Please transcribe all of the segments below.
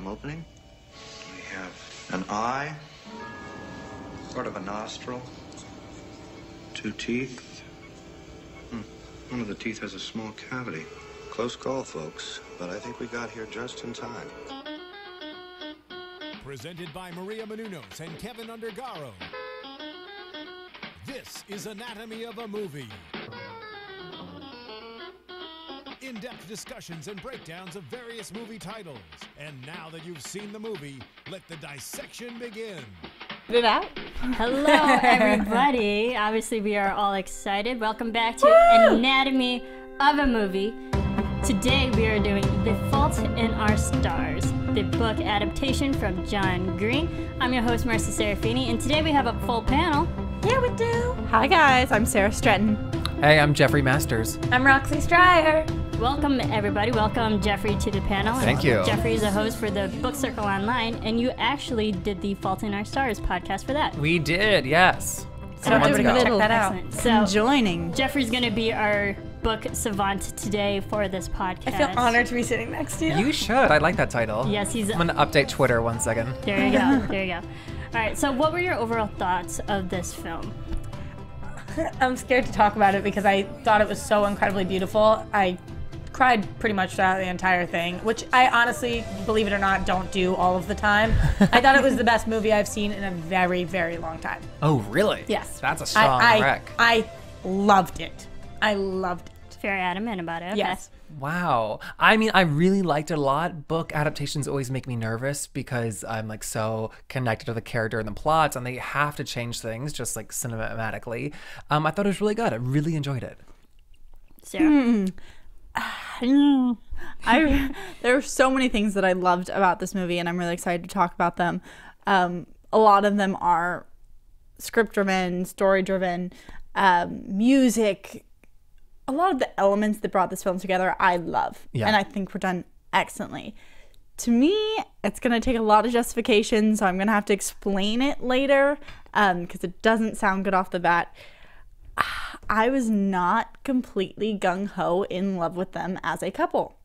I'm opening. We have an eye, sort of a nostril, 2 teeth. One of the teeth has a small cavity. Close call, folks, but I think we got here just in time. Presented by Maria Menounos and Kevin Undergaro. This is Anatomy of a Movie. In-depth discussions and breakdowns of various movie titles. And now that you've seen the movie, let the dissection begin. Put it out. Hello, everybody. Obviously, we are all excited. Welcome back to Anatomy of a Movie. Today, we are doing The Fault in Our Stars, the book adaptation from John Green. I'm your host, Marisa Serafini, and today we have a full panel. Yeah, we do. Hi, guys. I'm Sara Stretton. Hey, I'm Jeffrey Masters. I'm Roxy Striar. Welcome, everybody. Welcome, Jeffrey, to the panel. Thank you. Jeffrey is a host for the Book Circle Online, and you actually did the Fault in Our Stars podcast for that. We did, yes. So everybody go check that out. Excellent. So joining. Jeffrey's going to be our book savant today for this podcast. I feel honored to be sitting next to you. You should. I like that title. Yes, he's... I'm going to update Twitter 1 second. There you go. There you go. All right, so what were your overall thoughts of this film? I'm scared to talk about it because I thought it was so incredibly beautiful. I cried pretty much throughout the entire thing, which I honestly, believe it or not, don't do all of the time. I thought it was the best movie I've seen in a very, very long time. Oh, really? Yes. That's a strong rec. I loved it. I loved it. Very adamant about it. Okay. Yes. Wow. I mean, I really liked it a lot. Book adaptations always make me nervous because I'm like so connected to the character and the plots, and they have to change things just like cinematically. I thought it was really good. I really enjoyed it. Sarah? There were so many things that I loved about this movie, and I'm really excited to talk about them. A lot of them are script-driven, story-driven, music. A lot of the elements that brought this film together, I love, and I think were done excellently. To me, it's going to take a lot of justification, so I'm going to have to explain it later because it doesn't sound good off the bat. I was not completely gung-ho in love with them as a couple.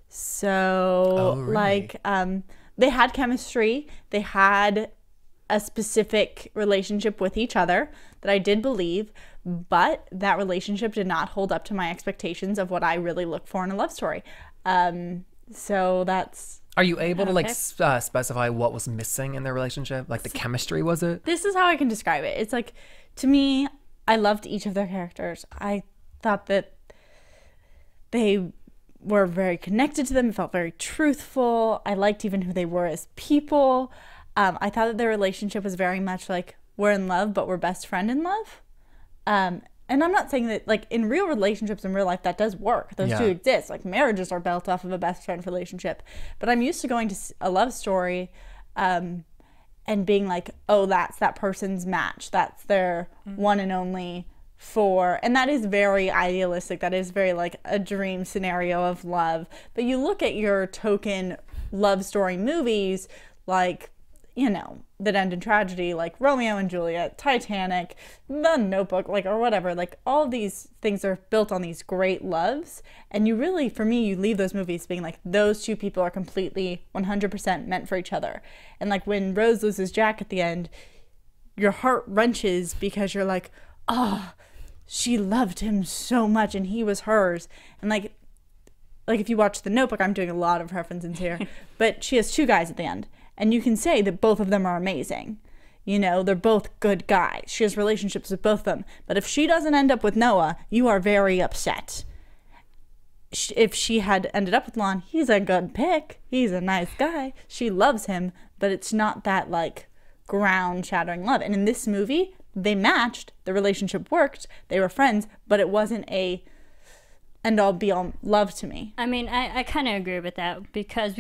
So, like, they had chemistry. They had a specific relationship with each other that I did believe, but that relationship did not hold up to my expectations of what I really look for in a love story. So that's... Are you able to like specify what was missing in their relationship? Like the chemistry, was it? This is how I can describe it. It's like, to me, I loved each of their characters. I thought that they were very connected to them. It felt very truthful. I liked even who they were as people. I thought that their relationship was very much like, we're in love, but we're best friend in love. And I'm not saying that, like, in real relationships in real life, that does work. Those two exist. Like, marriages are built off of a best friend relationship. But I'm used to going to a love story and being like, oh, that's that person's match. That's their one and only for. And that is very idealistic. That is very, like, a dream scenario of love. But you look at your token love story movies, like, you know, that end in tragedy, like Romeo and Juliet, Titanic, The Notebook, like, or whatever. Like, all of these things are built on these great loves. And you really, for me, you leave those movies being like, those two people are completely 100% meant for each other. And, like, when Rose loses Jack at the end, your heart wrenches because you're like, oh, she loved him so much and he was hers. And, like if you watch The Notebook, I'm doing a lot of references here, but she has two guys at the end. And you can say that both of them are amazing. You know, they're both good guys. She has relationships with both of them. But if she doesn't end up with Noah, you are very upset. If she had ended up with Lon, he's a good pick. He's a nice guy. She loves him. But it's not that, like, ground-shattering love. And in this movie, they matched. The relationship worked. They were friends. But it wasn't a end-all, be-all love to me. I mean, I kind of agree with that because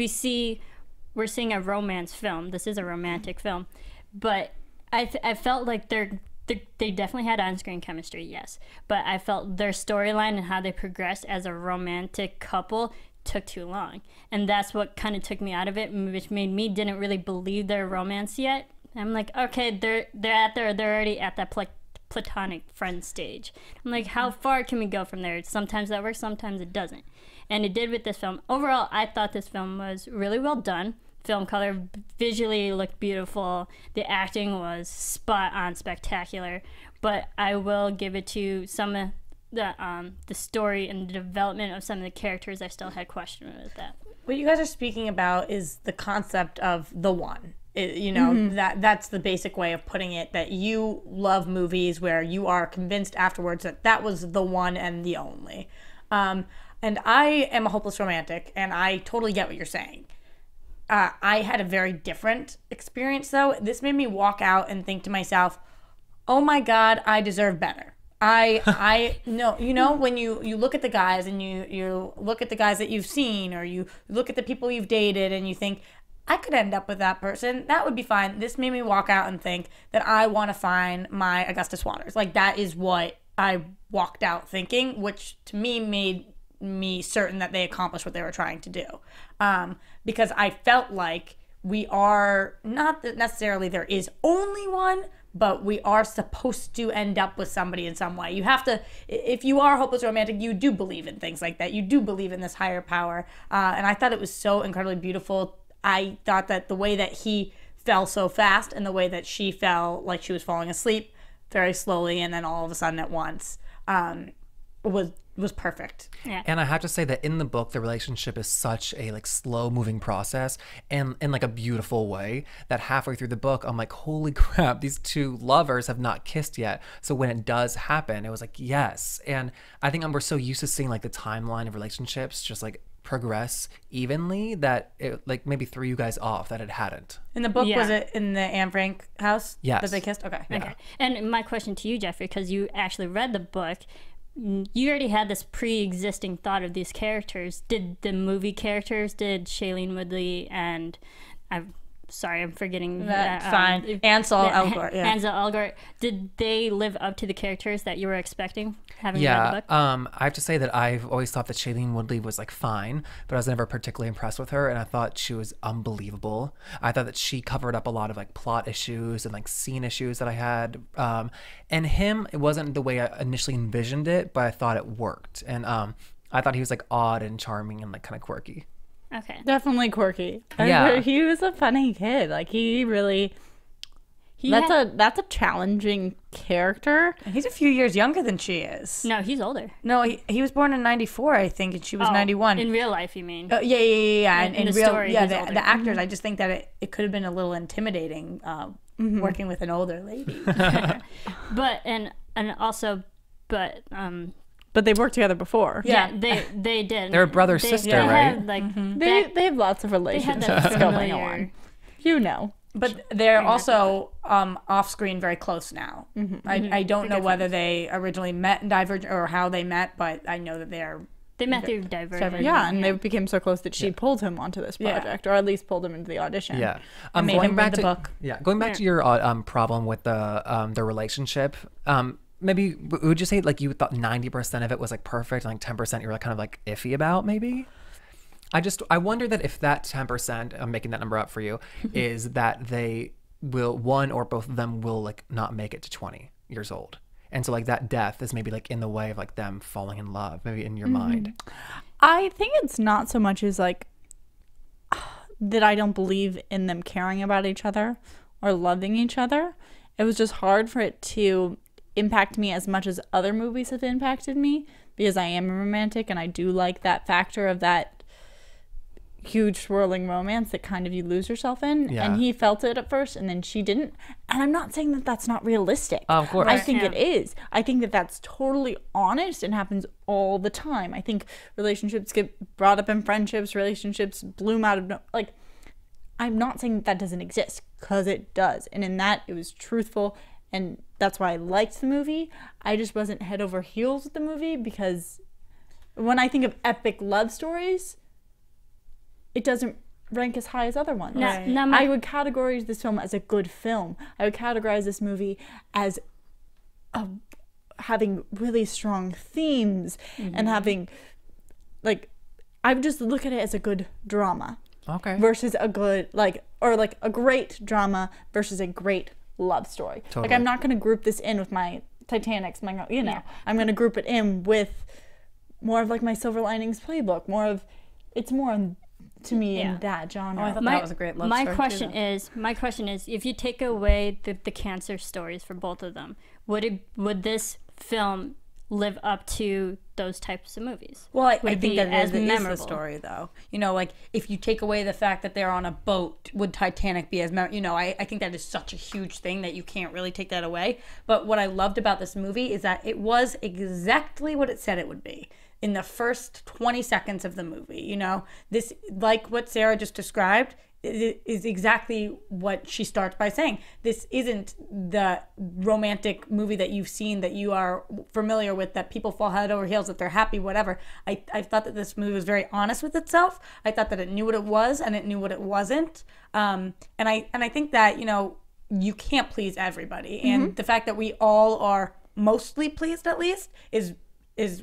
we're seeing a romance film. This is a romantic film. But I felt like they definitely had on-screen chemistry, yes. But I felt their storyline and how they progressed as a romantic couple took too long. And that's what kind of took me out of it, which made me didn't really believe their romance yet. I'm like, okay, they're already at that platonic friend stage. I'm like, how far can we go from there? Sometimes that works, sometimes it doesn't. And it did with this film. Overall, I thought this film was really well done. film color. Visually it looked beautiful. The acting was spot on, spectacular. But I will give it to some of the story and the development of some of the characters. I still had questions with that. What you guys are speaking about is the concept of the one. That's the basic way of putting it, that you love movies where you are convinced afterwards that was the one and the only. And I am a hopeless romantic, and I totally get what you're saying. I had a very different experience, though. This made me walk out and think to myself, oh my God, I deserve better. I know, when you look at the guys and you look at the guys that you've seen, or you look at the people you've dated and you think, I could end up with that person. That would be fine. This made me walk out and think that I want to find my Augustus Waters. Like, that is what I walked out thinking, which to me made me certain that they accomplished what they were trying to do. Because I felt like we are not that necessarily there is only one, but we are supposed to end up with somebody in some way. You have to, if you are a hopeless romantic, you do believe in things like that. You do believe in this higher power. And I thought it was so incredibly beautiful. I thought that the way that he fell so fast and the way that she fell like she was falling asleep very slowly and then all of a sudden at once was perfect. Yeah. And I have to say that in the book, the relationship is such a like slow moving process, and in like a beautiful way, that halfway through the book, I'm like, holy crap, these two lovers have not kissed yet. So when it does happen, it was like, yes. And I think we're so used to seeing like the timeline of relationships just like progress evenly that it like maybe threw you guys off that it hadn't. In the book, Yeah. was it in the Anne Frank house? Yes. That they kissed? Okay. Yeah. Okay. And my question to you, Jeffrey, because you actually read the book, you already had this pre-existing thought of these characters. Did the movie characters, did Shailene Woodley and I'm forgetting That's fine. Ansel Elgort. Yeah. Ansel Elgort, did they live up to the characters that you were expecting having read the book? I have to say that I've always thought that Shailene Woodley was like fine, but I was never particularly impressed with her, and I thought she was unbelievable. I thought that she covered up a lot of like plot issues and like scene issues that I had. And him, it wasn't the way I initially envisioned it, but I thought it worked. And I thought he was like odd and charming and like kind of quirky. Okay. Definitely quirky. Yeah. He was a funny kid. Like, he really... That's a challenging character. He's a few years younger than she is. No, he's older. No, he was born in 94, I think, and she was 91. In real life, you mean? Yeah. In the real, story, yeah, he's the older. actors, I just think that it could have been a little intimidating working with an older lady. But But they've worked together before. yeah, they did. They're brother sister, right? Had, like, They have lots of they had relationships that going familiar. on. You know. But they're also off screen very close now. I don't know whether they originally met in Divergent or how they met, but I know that They met through Divergent. Yeah, and they became so close that she pulled him onto this project, or at least pulled him into the audition. Yeah. made him read the book. Yeah, going back to your problem with the relationship, maybe would you say like you thought 90% of it was like perfect and like 10% you were like kind of like iffy about maybe? I wonder that if that 10%, I'm making that number up for you, is that they will, one or both of them will like not make it to 20 years old. And so like that death is maybe like in the way of like them falling in love, maybe in your mind. I think it's not so much as like that I don't believe in them caring about each other or loving each other. It was just hard for it to impact me as much as other movies have impacted me, because I am a romantic and I do like that factor of that huge swirling romance that kind of you lose yourself in. Yeah. And he felt it at first and then she didn't. And I'm not saying that that's not realistic. Of course. I think it is. I think that that's totally honest and happens all the time. I think relationships get brought up in friendships, relationships bloom out of like, I'm not saying that doesn't exist, because it does. And in that, it was truthful, and that's why I liked the movie. I just wasn't head over heels with the movie, because when I think of epic love stories, it doesn't rank as high as other ones. Right. I would categorize this film as a good film. I would categorize this movie as having really strong themes and having, like, I would just look at it as a good drama. Okay. Versus a good, or a great drama versus a great love story. Totally. Like, I'm not going to group this in with my Titanics, I'm going to group it in with more of like my Silver Linings Playbook, it's more to me Yeah. in that genre. Oh, I thought that was a great love story. My question is, if you take away the cancer stories for both of them, would this film live up to those types of movies? Well, I Would it think be that as is the memorable? story, though. You know, like, if you take away the fact that they're on a boat, would Titanic be as you know, I think that is such a huge thing that you can't really take that away. But what I loved about this movie is that it was exactly what it said it would be in the first 20 seconds of the movie. You know, this, like what Sarah just described, is exactly what she starts by saying. This isn't the romantic movie that you've seen, that you are familiar with, that people fall head over heels, that they're happy, whatever. I thought that this movie was very honest with itself. I thought that it knew what it was and it knew what it wasn't. And I think that, you know, you can't please everybody. And the fact that we all are mostly pleased, at least, is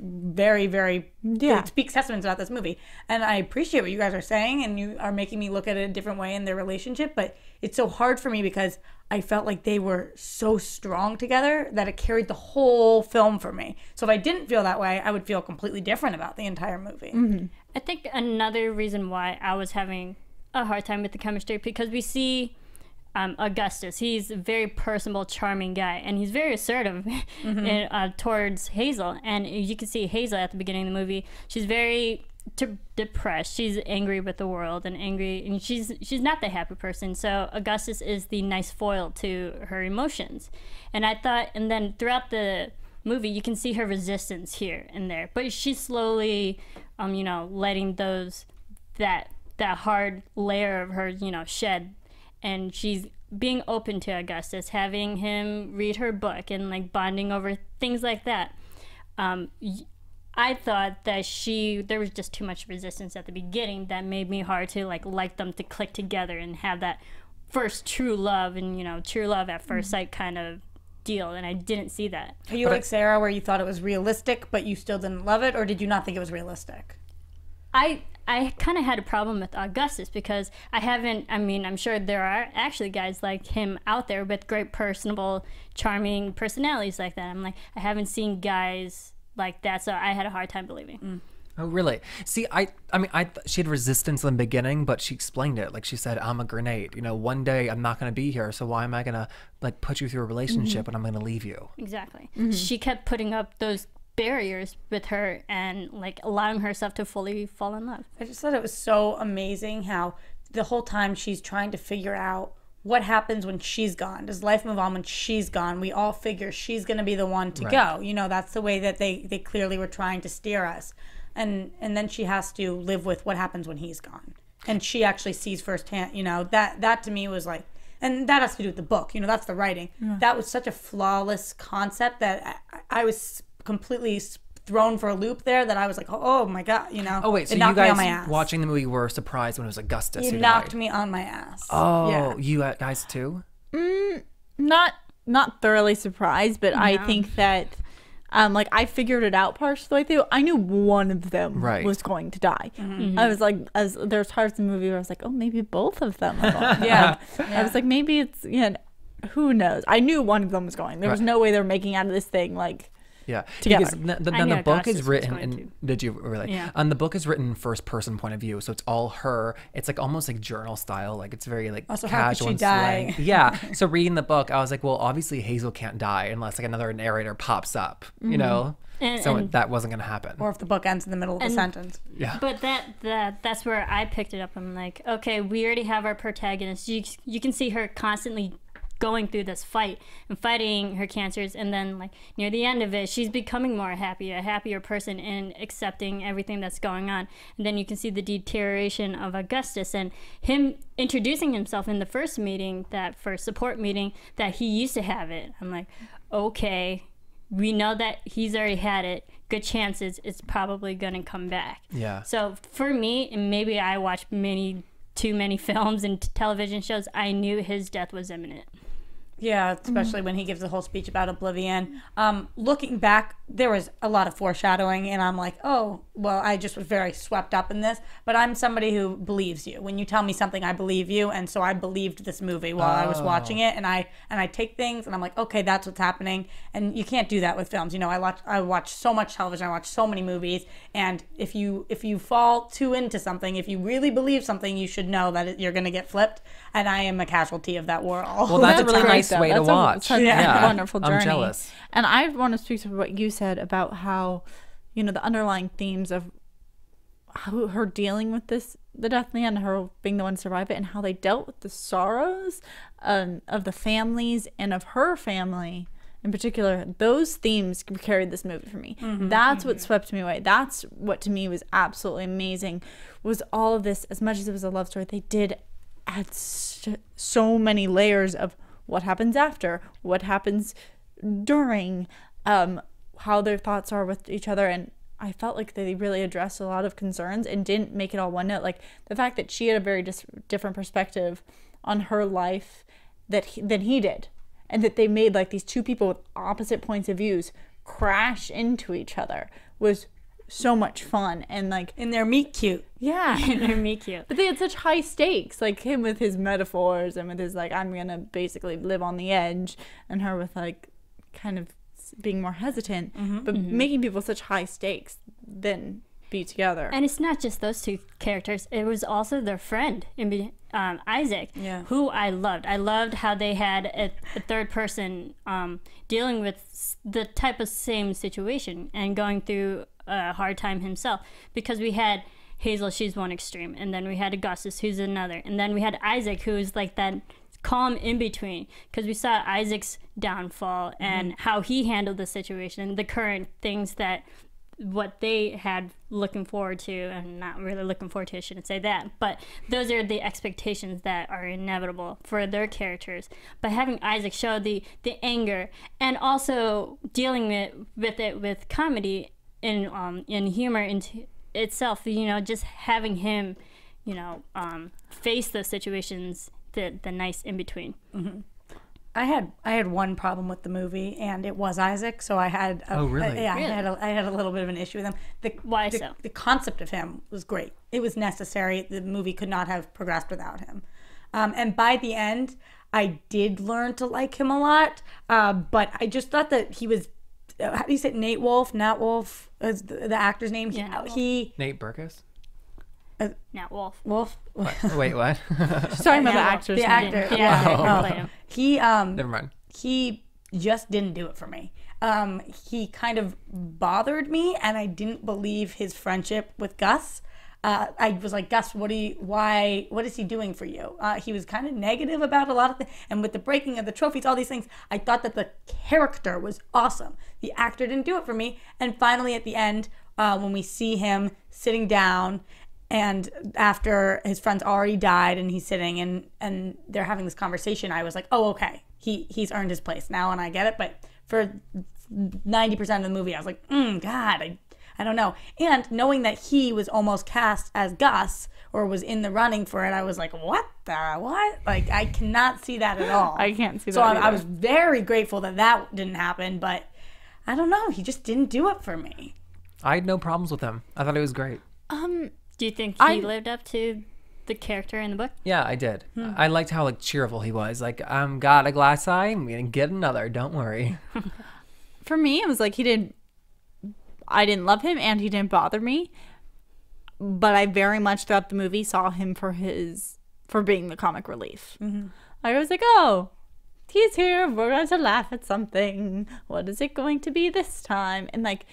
very, very, it speaks testaments about this movie. And I appreciate what you guys are saying, and you are making me look at it a different way in their relationship, but it's so hard for me because I felt like they were so strong together that it carried the whole film for me. So if I didn't feel that way, I would feel completely different about the entire movie. I think another reason why I was having a hard time with the chemistry, because we see Augustus. He's a very personable, charming guy, and he's very assertive towards Hazel. And you can see Hazel at the beginning of the movie. She's very depressed. She's angry with the world and angry, and she's not the happy person. So Augustus is the nice foil to her emotions. And I thought, and then throughout the movie, you can see her resistance here and there, but she's slowly, you know, letting that hard layer of her, you know, shed. And she's being open to Augustus, having him read her book and like bonding over things like that. I thought that there was just too much resistance at the beginning that made me hard to like them to click together and have that first true love and, you know, true love at first sight kind of deal. And I didn't see that. Are you like Sarah, where you thought it was realistic, but you still didn't love it, or did you not think it was realistic? I kind of had a problem with Augustus because I'm sure there are actually guys like him out there with great personable, charming personalities like that. I'm like, I haven't seen guys like that, so I had a hard time believing. Oh, really? See, she had resistance in the beginning, but she explained it. Like, she said, I'm a grenade. You know, one day I'm not going to be here, so why am I going to, like, put you through a relationship and I'm going to leave you? Exactly. She kept putting up those barriers with her and like allowing herself to fully fall in love. I just thought it was so amazing how the whole time she's trying to figure out what happens when she's gone. Does life move on when she's gone? We all figure she's going to be the one to go. You know, that's the way that they clearly were trying to steer us. And then she has to live with what happens when he's gone. And she actually sees firsthand, you know, that to me was like, and that has to do with the book, you know, that's the writing. That was such a flawless concept that I was completely thrown for a loop there, that I was like, oh my God, you know. Oh, wait, so it you knocked me on my guys ass. watching the movie were surprised when it was Augustus who It knocked died? me on my ass. Oh, yeah. you guys too? Not thoroughly surprised, but I think that like I figured it out partially the way through. I knew one of them was going to die. I was like, as there's parts of the movie where I was like, oh, maybe both of them are going. I was like, maybe it's, you know, who knows? I knew one of them was going. There was no way they were making out of this thing like together. Because then the book is written in. Did you really? Yeah. The book is written in first person point of view, so it's all her. It's like almost like journal style, like it's very like Also, how could casual she and die? slang. Yeah. So reading the book, I was like, well, obviously Hazel can't die unless like another narrator pops up, you know. So that wasn't gonna happen. Or if the book ends in the middle of the sentence. Yeah. But that's where I picked it up. I'm like, okay, we already have our protagonist. You can see her constantly going through this fight and fighting her cancers, and then like near the end of it, she's becoming a happier person and accepting everything that's going on. And then you can see the deterioration of Augustus and him introducing himself in the first meeting, that first support meeting, that he used to have it. I'm like, okay, we know that he's already had it. Good chances it's probably gonna come back. Yeah. So for me, and maybe I watched too many films and television shows, I knew his death was imminent. Yeah, especially when he gives the whole speech about oblivion. Looking back, there was a lot of foreshadowing, and I'm like, oh, well, I just was very swept up in this. But I'm somebody who believes you. When you tell me something, I believe you, and so I believed this movie while I was watching it, and I take things, and I'm like, okay, that's what's happening. And you can't do that with films. You know, I watch so much television, I watch so many movies, and if you fall too into something, if you really believe something, you should know that you're going to get flipped. And I am a casualty of that world. Well, that's a really nice way to That's watch. such a wonderful journey. I'm jealous. And I want to speak to what you said about how, you know, the underlying themes of how her dealing with the death in the end, her being the one to survive it, and how they dealt with the sorrows of the families and of her family in particular. Those themes carried this movie for me. That's what swept me away. That's what to me was absolutely amazing, was all of this. As much as it was a love story, they did add so many layers of what happens after, what happens during, how their thoughts are with each other. And I felt like they really addressed a lot of concerns and didn't make it all one note. Like the fact that she had a very different perspective on her life than he did, and that they made like these two people with opposite points of views crash into each other was so much fun. And like in their meet cute. Yeah. They're me cute. But they had such high stakes, like him with his metaphors and with his like, I'm gonna basically live on the edge, and her with like kind of being more hesitant, but making people such high stakes then be together. And it's not just those two characters, it was also their friend Isaac, who I loved. I loved how they had a third person dealing with the type of same situation and going through a hard time himself, because we had Hazel, she's one extreme, and then we had Augustus, who's another, and then we had Isaac, who's like that calm in between, because we saw Isaac's downfall and how he handled the situation, the current things that what they had looking forward to, and not really looking forward to, I shouldn't say that, but those are the expectations that are inevitable for their characters. But having Isaac show the anger, and also dealing with it with comedy in humor into itself, you know, just having him, you know, face those situations, the nice in between. I had one problem with the movie, and it was Isaac. So I had really? I had a little bit of an issue with him. Why so? The concept of him was great. It was necessary. The movie could not have progressed without him. And by the end, I did learn to like him a lot. But I just thought that he was. How do you say it? Nat Wolff is the actor's name. Yeah, Nate Berkus? Nat Wolff. Wait, what? Talking about the actor's the name. actor. Played him. He Never mind. He just didn't do it for me. He kind of bothered me, and I didn't believe his friendship with Gus. I was like, Gus, what is he doing for you? He was kind of negative about a lot of things, and with the breaking of the trophies, all these things, I thought that the character was awesome. The actor didn't do it for me. And finally at the end, when we see him sitting down, and after his friend's already died, and he's sitting and they're having this conversation, I was like, oh, okay, he's earned his place now, and I get it. But for 90% of the movie, I was like, God, I don't know. And knowing that he was almost cast as Gus, or was in the running for it, I was like, what? Like, I cannot see that at all. I can't see that So either. I was very grateful that didn't happen, but I don't know. He just didn't do it for me. I had no problems with him. I thought it was great. Do you think he lived up to the character in the book? Yeah, I did. I liked how like cheerful he was. Like, got a glass eye, I'm gonna get another. Don't worry. For me, it was like I didn't love him, and he didn't bother me. But I very much throughout the movie saw him for being the comic relief. I was like, oh, he's here. We're going to laugh at something. What is it going to be this time? And like,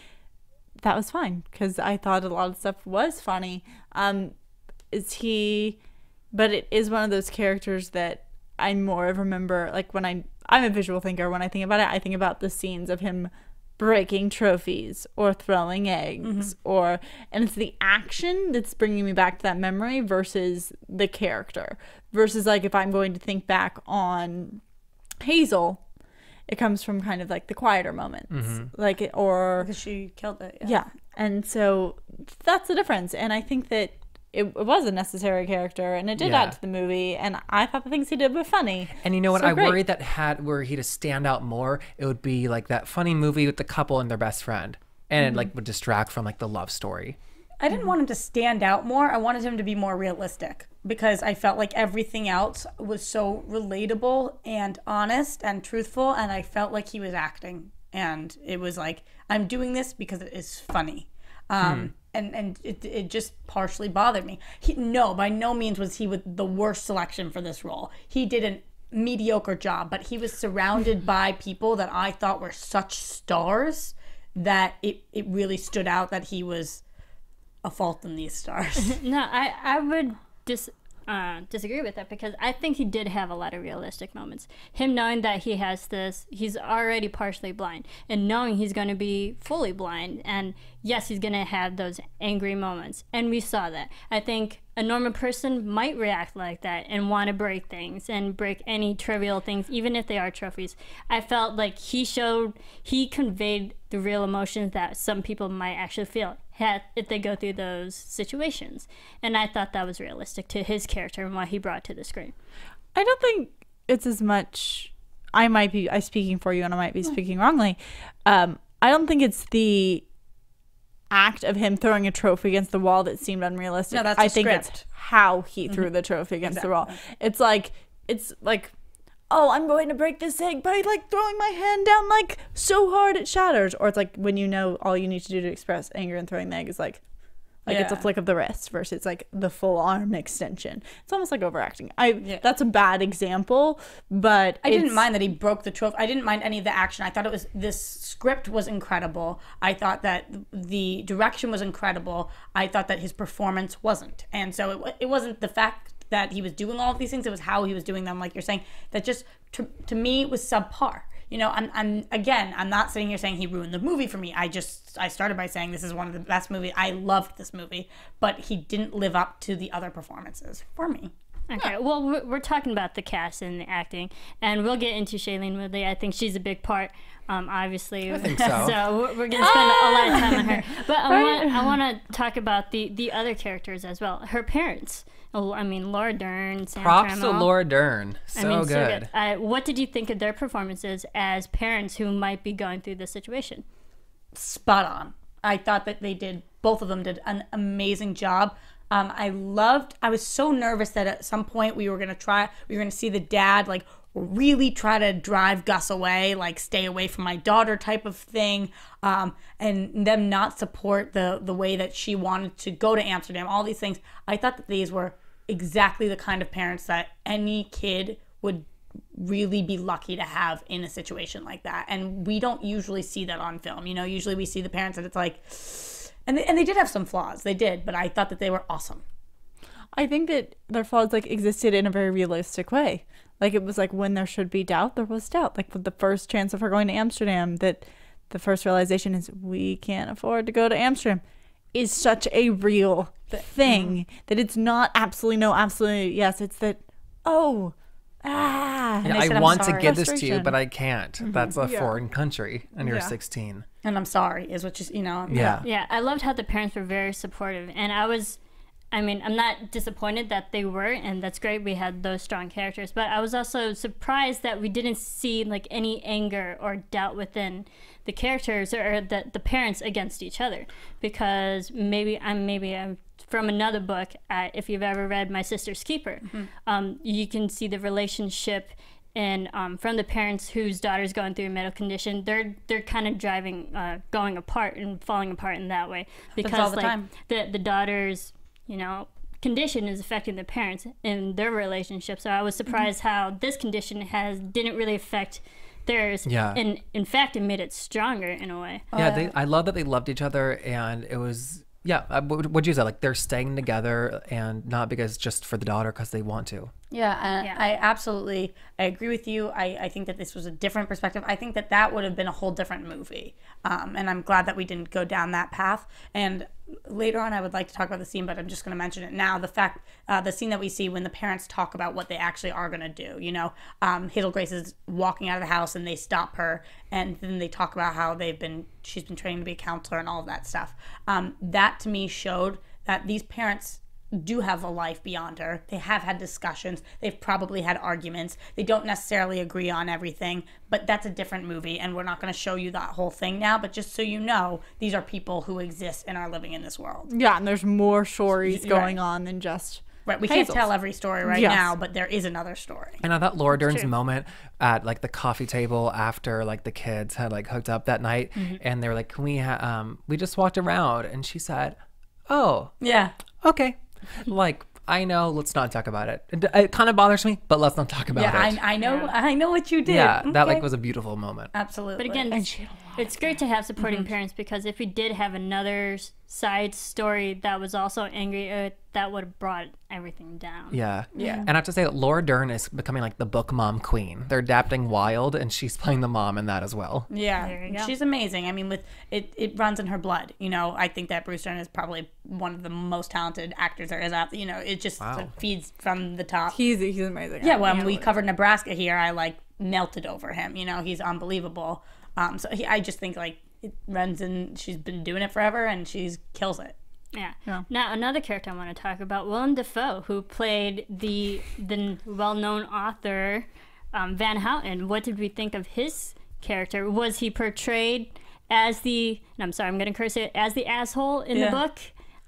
that was fine, because I thought a lot of stuff was funny. But it is one of those characters that I more remember, like when I'm a visual thinker. When I think about it, I think about the scenes of him breaking trophies or throwing eggs, and it's the action that's bringing me back to that memory versus the character. Versus like if I'm going to think back on Hazel, it comes from kind of like the quieter moments, like it, or Because she killed it. yeah. And so that's the difference. And I think that it was a necessary character, and it did add to the movie, and I thought the things he did were funny. And you know what? So I great. worried that were he to stand out more, it would be like that funny movie with the couple and their best friend, and it like would distract from like the love story. I didn't want him to stand out more. I wanted him to be more realistic because I felt like everything else was so relatable and honest and truthful, and I felt like he was acting. And it was like, I'm doing this because it is funny. And it just partially bothered me. No, by no means was he the worst selection for this role. He did a mediocre job, but he was surrounded by people that I thought were such stars that it really stood out that he was a fault in these stars. No, I would disagree with that because I think he did have a lot of realistic moments. Him knowing that he's already partially blind, and knowing he's going to be fully blind, and yes, he's going to have those angry moments, and we saw that. I think a normal person might react like that and want to break things and break any trivial things, even if they are trophies. I felt like he conveyed the real emotions that some people might actually feel if they go through those situations. And I thought that was realistic to his character and what he brought to the screen. I don't think it's as much. I'm speaking for you, and I might be speaking wrongly. I don't think it's the act of him throwing a trophy against the wall that seemed unrealistic. No, that's I a think script. it's how he threw the trophy against the wall. It's like, oh, I'm going to break this egg by like throwing my hand down like so hard it shatters. Or it's like when you know all you need to do to express anger and throwing the egg is like it's a flick of the wrist versus like the full arm extension. It's almost like overacting. That's a bad example, but I didn't mind that he broke the trophy. I didn't mind any of the action. I thought this script was incredible. I thought that the direction was incredible. I thought that his performance wasn't. And so it wasn't the fact that he was doing all of these things, it was how he was doing them, like you're saying, that just to me was subpar. You know, I'm not sitting here saying he ruined the movie for me. I started by saying this is one of the best movies. I loved this movie, but he didn't live up to the other performances for me. Okay, well, we're talking about the cast and the acting, and we'll get into Shailene Woodley. I think she's a big part, obviously. I think so. So we're going to spend a lot of time on her. But I want to talk about the other characters as well. Her parents. I mean, Laura Dern, Sam Props Trammell. to Laura Dern. So good. What did you think of their performances as parents who might be going through this situation? Spot on. I thought that both of them did an amazing job. I was so nervous that at some point we were going to see the dad like really try to drive Gus away, like stay away from my daughter type of thing, and them not support the way that she wanted to go to Amsterdam, all these things. I thought that these were exactly the kind of parents that any kid would really be lucky to have in a situation like that. And we don't usually see that on film. You know, usually we see the parents that it's like, and they did have some flaws. They did, but I thought that they were awesome. I think that their flaws like existed in a very realistic way. Like it was like when there should be doubt, there was doubt. Like with the first chance of her going to Amsterdam, that the first realization is we can't afford to go to Amsterdam is such a real thing that it's not absolutely yes. It's that, I want to give this to you, but I can't. Mm-hmm. That's a foreign country, and you're 16. And I'm sorry, is what you know. Yeah. Yeah, I loved how the parents were very supportive, and I'm not disappointed that they were, and that's great. We had those strong characters, but I was also surprised that we didn't see like any anger or doubt within the characters or the parents against each other. Because maybe I'm from another book. If you've ever read My Sister's Keeper, you can see the relationship. And from the parents whose daughter's going through a medical condition, they're kind of going apart and falling apart in that way because all the time. The daughter's condition is affecting the parents in their relationship. So I was surprised how this condition didn't really affect theirs. Yeah. And in fact, it made it stronger in a way. Yeah, I love that they loved each other, and it was what'd you say? Like they're staying together, and not because just for the daughter, because they want to. Yeah, I agree with you. I think that this was a different perspective. I think that would have been a whole different movie. And I'm glad that we didn't go down that path. And later on, I would like to talk about the scene, but I'm just going to mention it now. The scene that we see when the parents talk about what they actually are going to do. You know, Hazel Grace is walking out of the house and they stop her, and then they talk about how she's been trained to be a counselor and all of that stuff. That to me showed that these parents do have a life beyond her. They have had discussions. They've probably had arguments. They don't necessarily agree on everything, but that's a different movie, and we're not going to show you that whole thing now, but just so you know, these are people who exist and are living in this world. Yeah, and there's more stories going on than just Right, we Hazel's. can't tell every story now, but there is another story. And I thought Laura Dern's moment at like the coffee table after like the kids had like hooked up that night, and they were like, "Can we? We just walked around," and she said, "Oh, Yeah. okay." Like, I know. Let's not talk about it. It kind of bothers me, but let's not talk about it. I know what you did. Yeah, that Okay. like was a beautiful moment. Absolutely. But again, it's great to have supporting parents, because if we did have another side story that was also angry, that would have brought everything down. Yeah. Yeah. And I have to say that Laura Dern is becoming like the book mom queen. They're adapting Wild, and she's playing the mom in that as well. Yeah, There you go. she's amazing. I mean, with it runs in her blood. You know, I think that Bruce Dern is probably one of the most talented actors there is out there. You know, it just sort of feeds from the top. He's amazing. Yeah, when we covered Nebraska here, I like melted over him. You know, he's unbelievable. I just think like it runs in. She's been doing it forever, and she's kills it. Yeah. Now another character I want to talk about, Willem Dafoe, who played the well-known author Van Houten. What did we think of his character? Was he portrayed as the? And I'm sorry, I'm going to curse it, as the asshole in the book,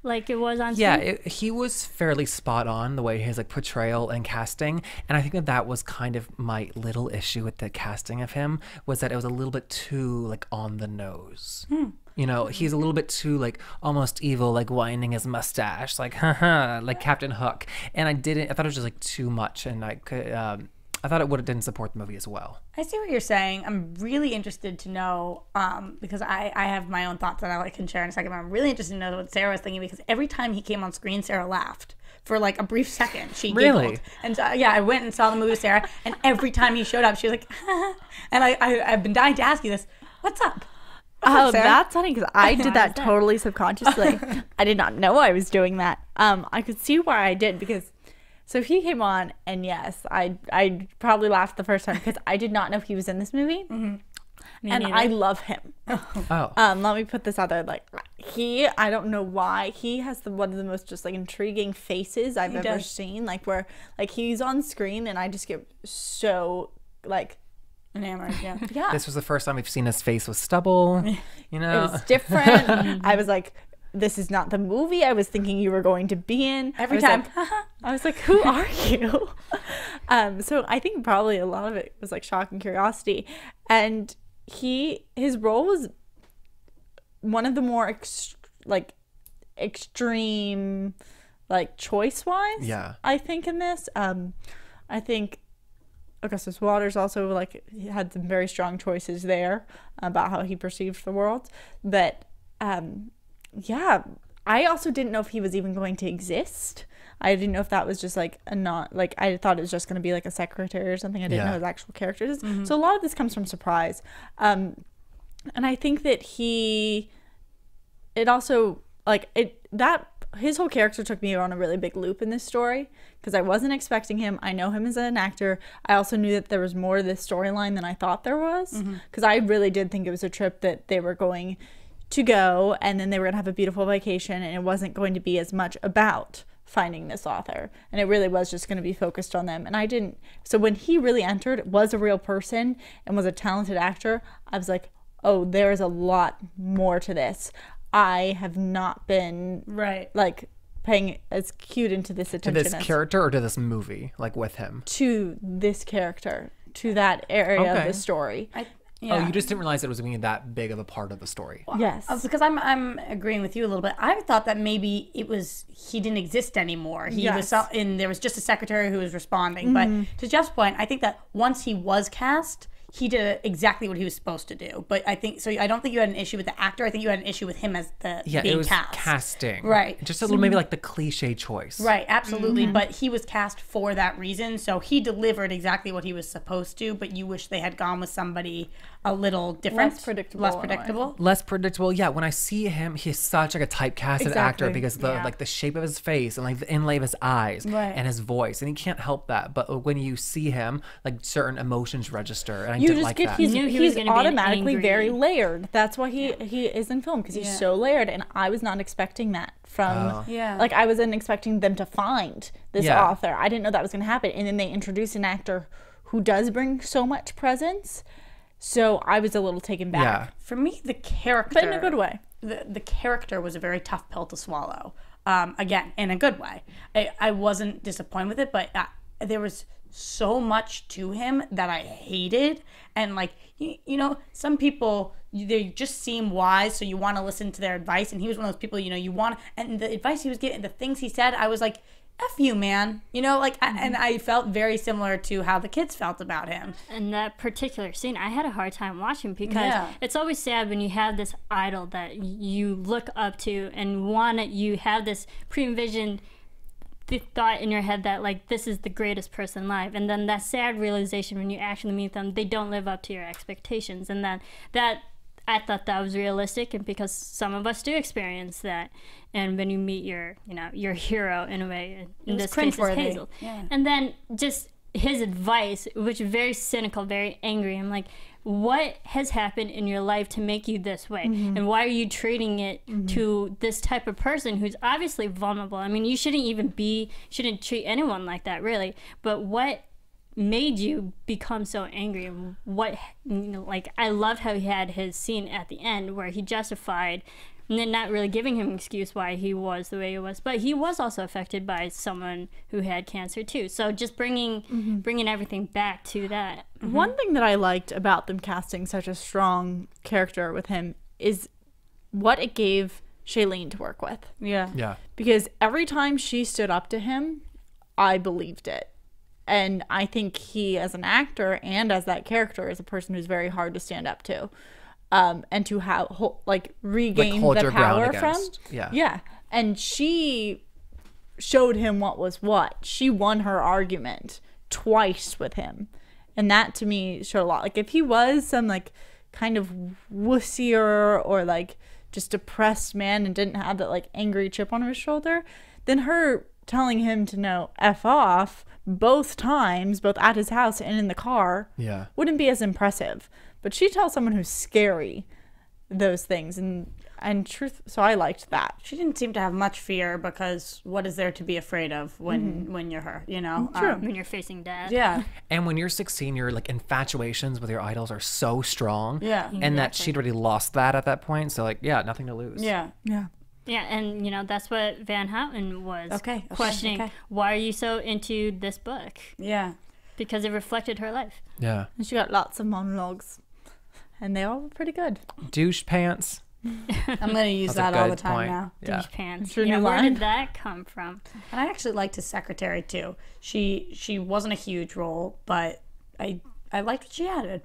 like it was on screen? Yeah, he was fairly spot on the way his like portrayal and casting, and I think that was kind of my little issue with the casting of him, was that it was a little bit too like on the nose. You know, he's a little bit too like almost evil, like winding his mustache, like haha, like Captain Hook. And I thought it was just like too much, and I thought it didn't support the movie as well. I see what you're saying. I'm really interested to know, because I have my own thoughts that I can share in a second, but I'm really interested to know what Sarah was thinking, because every time he came on screen, Sarah laughed. For like a brief second, she Really? giggled. And I went and saw the movie with Sarah, and every time he showed up, she was like, and I've been dying to ask you this. What's up? Oh, Sarah? that's funny, because I did that totally subconsciously. I did not know I was doing that. I could see why I did, because so he came on, and yes, I probably laughed the first time, because I did not know he was in this movie. And I love him. Oh. Let me put this out there. Like, I don't know why, he has one of the most just like intriguing faces I've ever seen. Like, where like he's on screen, and I just get so like Enamored, yeah. yeah. This was the first time we've seen his face with stubble. You know, It was different. I was like, this is not the movie I was thinking you were going to be in. Every time. I was like, who are you? So I think probably a lot of it was like shock and curiosity. And his role was one of the more extreme, like choice-wise. Yeah. I think in this, I think Augustus Waters also like he had some very strong choices there about how he perceived the world. But yeah, I also didn't know if he was even going to exist. I didn't know if that was just like I thought it was just going to be like a secretary or something. I didn't know his actual characters. So a lot of this comes from surprise. And I think that his whole character took me on a really big loop in this story, because I wasn't expecting him. I know him as an actor. I also knew that there was more to this storyline than I thought there was, because I really did think it was a trip that they were going to go, and then they were going to have a beautiful vacation, and it wasn't going to be as much about finding this author, and it really was just going to be focused on them. And so when he really entered, was a real person and was a talented actor, I was like, oh, there is a lot more to this. I have not been like paying as cute into this attention to this character or to this movie, like with him, to this character, to that area of the story. Yeah. Oh, you just didn't realize it was being that big of a part of the story. Yes. Because I'm agreeing with you a little bit. I thought that maybe he didn't exist anymore. There was just a secretary who was responding. But to Jeff's point, I think that once he was cast, he did exactly what he was supposed to do. But I don't think you had an issue with the actor. I think you had an issue with him as being it was cast. casting. Right. Just a little maybe like the cliche choice. Right, absolutely. But he was cast for that reason. So he delivered exactly what he was supposed to, but you wish they had gone with somebody a little different. Less predictable. Yeah, when I see him, he's such like a typecasted actor, because like the shape of his face and like the inlay of his eyes and his voice, and he can't help that. But when you see him, like certain emotions register, and I didn't just like get that. he's, Knew he was he's gonna be an automatically angry- very layered. That's why he is in film, because he's so layered, and I was not expecting that from like I wasn't expecting them to find this author. I didn't know that was going to happen, and then they introduce an actor who does bring so much presence. So I was a little taken back. Yeah. For me, the character, But in a good way. The character was a very tough pill to swallow. Again, in a good way. I wasn't disappointed with it, but there was so much to him that I hated. And like, you know, some people, they just seem wise, so you want to listen to their advice. And he was one of those people, you know, you want, and the advice he was getting, the things he said, I was like, F you, man. You know, like, and I felt very similar to how the kids felt about him. And that particular scene, I had a hard time watching because it's always sad when you have this idol that you look up to and you have this pre-envisioned thought in your head that, like, this is the greatest person alive. And then that sad realization when you actually meet them, they don't live up to your expectations. And then I thought that was realistic, and because some of us do experience that. And when you meet your hero in a way, in this case it's Hazel. Yeah. And then just his advice, which is very cynical, very angry. I'm like, what has happened in your life to make you this way? And why are you treating it to this type of person who's obviously vulnerable? I mean, you shouldn't treat anyone like that, really. But what made you become so angry? And what, like, I loved how he had his scene at the end where he justified, and then not really giving him an excuse why he was the way he was, but he was also affected by someone who had cancer too. So just bringing everything back to that. One thing that I liked about them casting such a strong character with him is what it gave Shailene to work with. Yeah. Because every time she stood up to him, I believed it. And I think he, as an actor and as that character, is a person who's very hard to stand up to. And to have regain the power from. Yeah. And she showed him what was what. She won her argument twice with him. And that to me showed a lot. Like, if he was some like kind of wussier or like just depressed man and didn't have that like angry chip on his shoulder, then her telling him to no F off both times, both at his house and in the car, wouldn't be as impressive. But she tells someone who's scary those things, and truth. So I liked that. She didn't seem to have much fear, because what is there to be afraid of when you're her, you know? True. When you're facing death. Yeah. And when you're 16, your like infatuations with your idols are so strong. Yeah. And that she'd already lost that at that point. So like, nothing to lose. Yeah. Yeah. Yeah, and that's what Van Houten was questioning. Okay. Why are you so into this book? Yeah. Because it reflected her life. Yeah. And she got lots of monologues. And they all were pretty good. Douche pants. I'm going to use That's a that all good the time point. now. Yeah. Douche pants. It's your new where line. did that come from? And I actually liked his secretary too. She wasn't a huge role, but I liked what she added.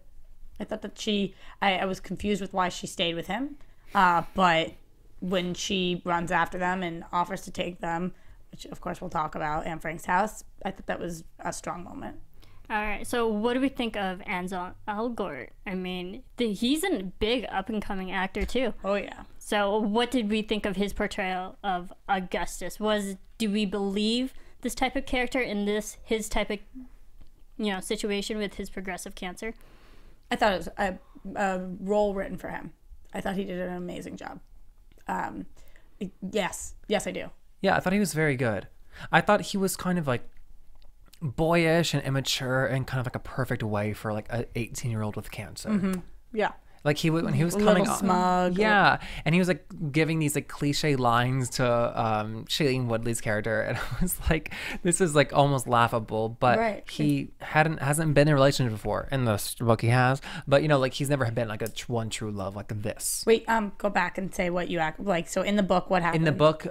I thought that I was confused with why she stayed with him. But when she runs after them and offers to take them, which of course we'll talk about, Anne Frank's house, I thought that was a strong moment. All right, so what do we think of Ansel Elgort? I mean, he's a big up-and-coming actor, too. Oh, yeah. So what did we think of his portrayal of Augustus? Do we believe this type of character in his type of, situation with his progressive cancer? I thought it was a role written for him. I thought he did an amazing job. Yes, I do. Yeah, I thought he was very good. I thought he was kind of like boyish and immature and kind of like a perfect way for like an 18-year-old with cancer. Yeah. Like when he was A coming little on, smug. yeah, and he was like giving these like cliche lines to Shailene Woodley's character, and I was like, this is like almost laughable. But he hasn't been in a relationship before. In this book, he has, but like he's never been like one true love like this. Wait, go back and say what you act like. So in the book, what happened? In the book,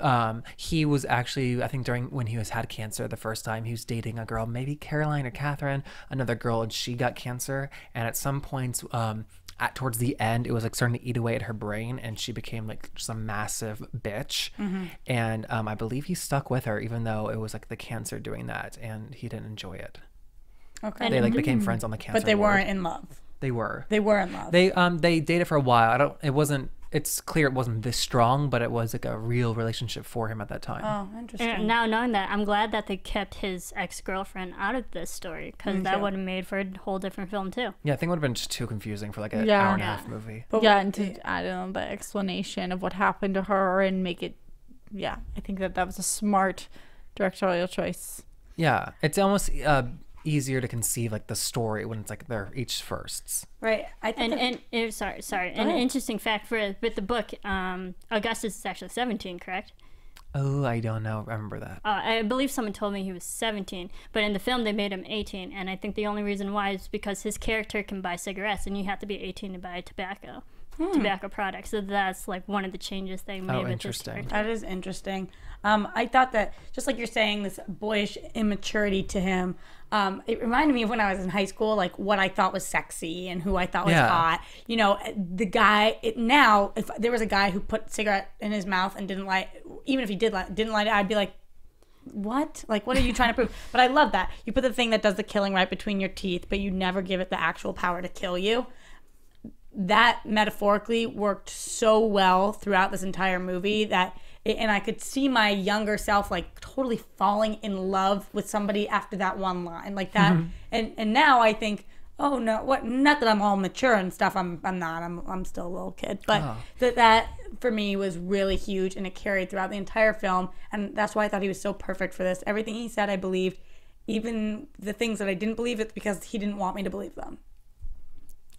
he was actually, I think during when he had cancer the first time, he was dating a girl, maybe Caroline or Catherine, another girl, and she got cancer, and at some points, towards the end, it was like starting to eat away at her brain, and she became like just a massive bitch. And I believe he stuck with her, even though it was like the cancer doing that, and he didn't enjoy it. Okay. They like became friends on the cancer. But they ward. weren't in love. They were. They were in love. They dated for a while. It it's clear it wasn't this strong, but it was like a real relationship for him at that time. Oh, interesting. And now knowing that, I'm glad that they kept his ex-girlfriend out of this story, because that would have made for a whole different film too. Yeah, I think it would have been just too confusing for like an Yeah. hour and a half movie. But yeah, and to add on the explanation of what happened to her and make it, yeah, I think that was a smart directorial choice. Yeah, it's almost easier to conceive like the story when it's like they're each firsts. Right. I think Sorry. An interesting fact with the book, Augustus is actually 17, correct? Oh, I don't know. I remember that. I believe someone told me he was 17, but in the film they made him 18, and I think the only reason why is because his character can buy cigarettes, and you have to be 18 to buy tobacco products. So that's like one of the changes they made with his character. That is interesting. I thought that, just like you're saying, this boyish immaturity to him, it reminded me of when I was in high school, like what I thought was sexy and who I thought was hot. You know, the guy, now, if there was a guy who put a cigarette in his mouth and didn't light, even if he didn't light it, I'd be like, what? Like, what are you trying to prove? But I love that. You put the thing that does the killing right between your teeth, but you never give it the actual power to kill you. That metaphorically worked so well throughout this entire movie and I could see my younger self like totally falling in love with somebody after that one line like that. And now I think, oh no, what? Not that I'm all mature and stuff. I'm not. I'm still a little kid. But that for me was really huge, and it carried throughout the entire film. And that's why I thought he was so perfect for this. Everything he said, I believed. Even the things that I didn't believe, it's because he didn't want me to believe them.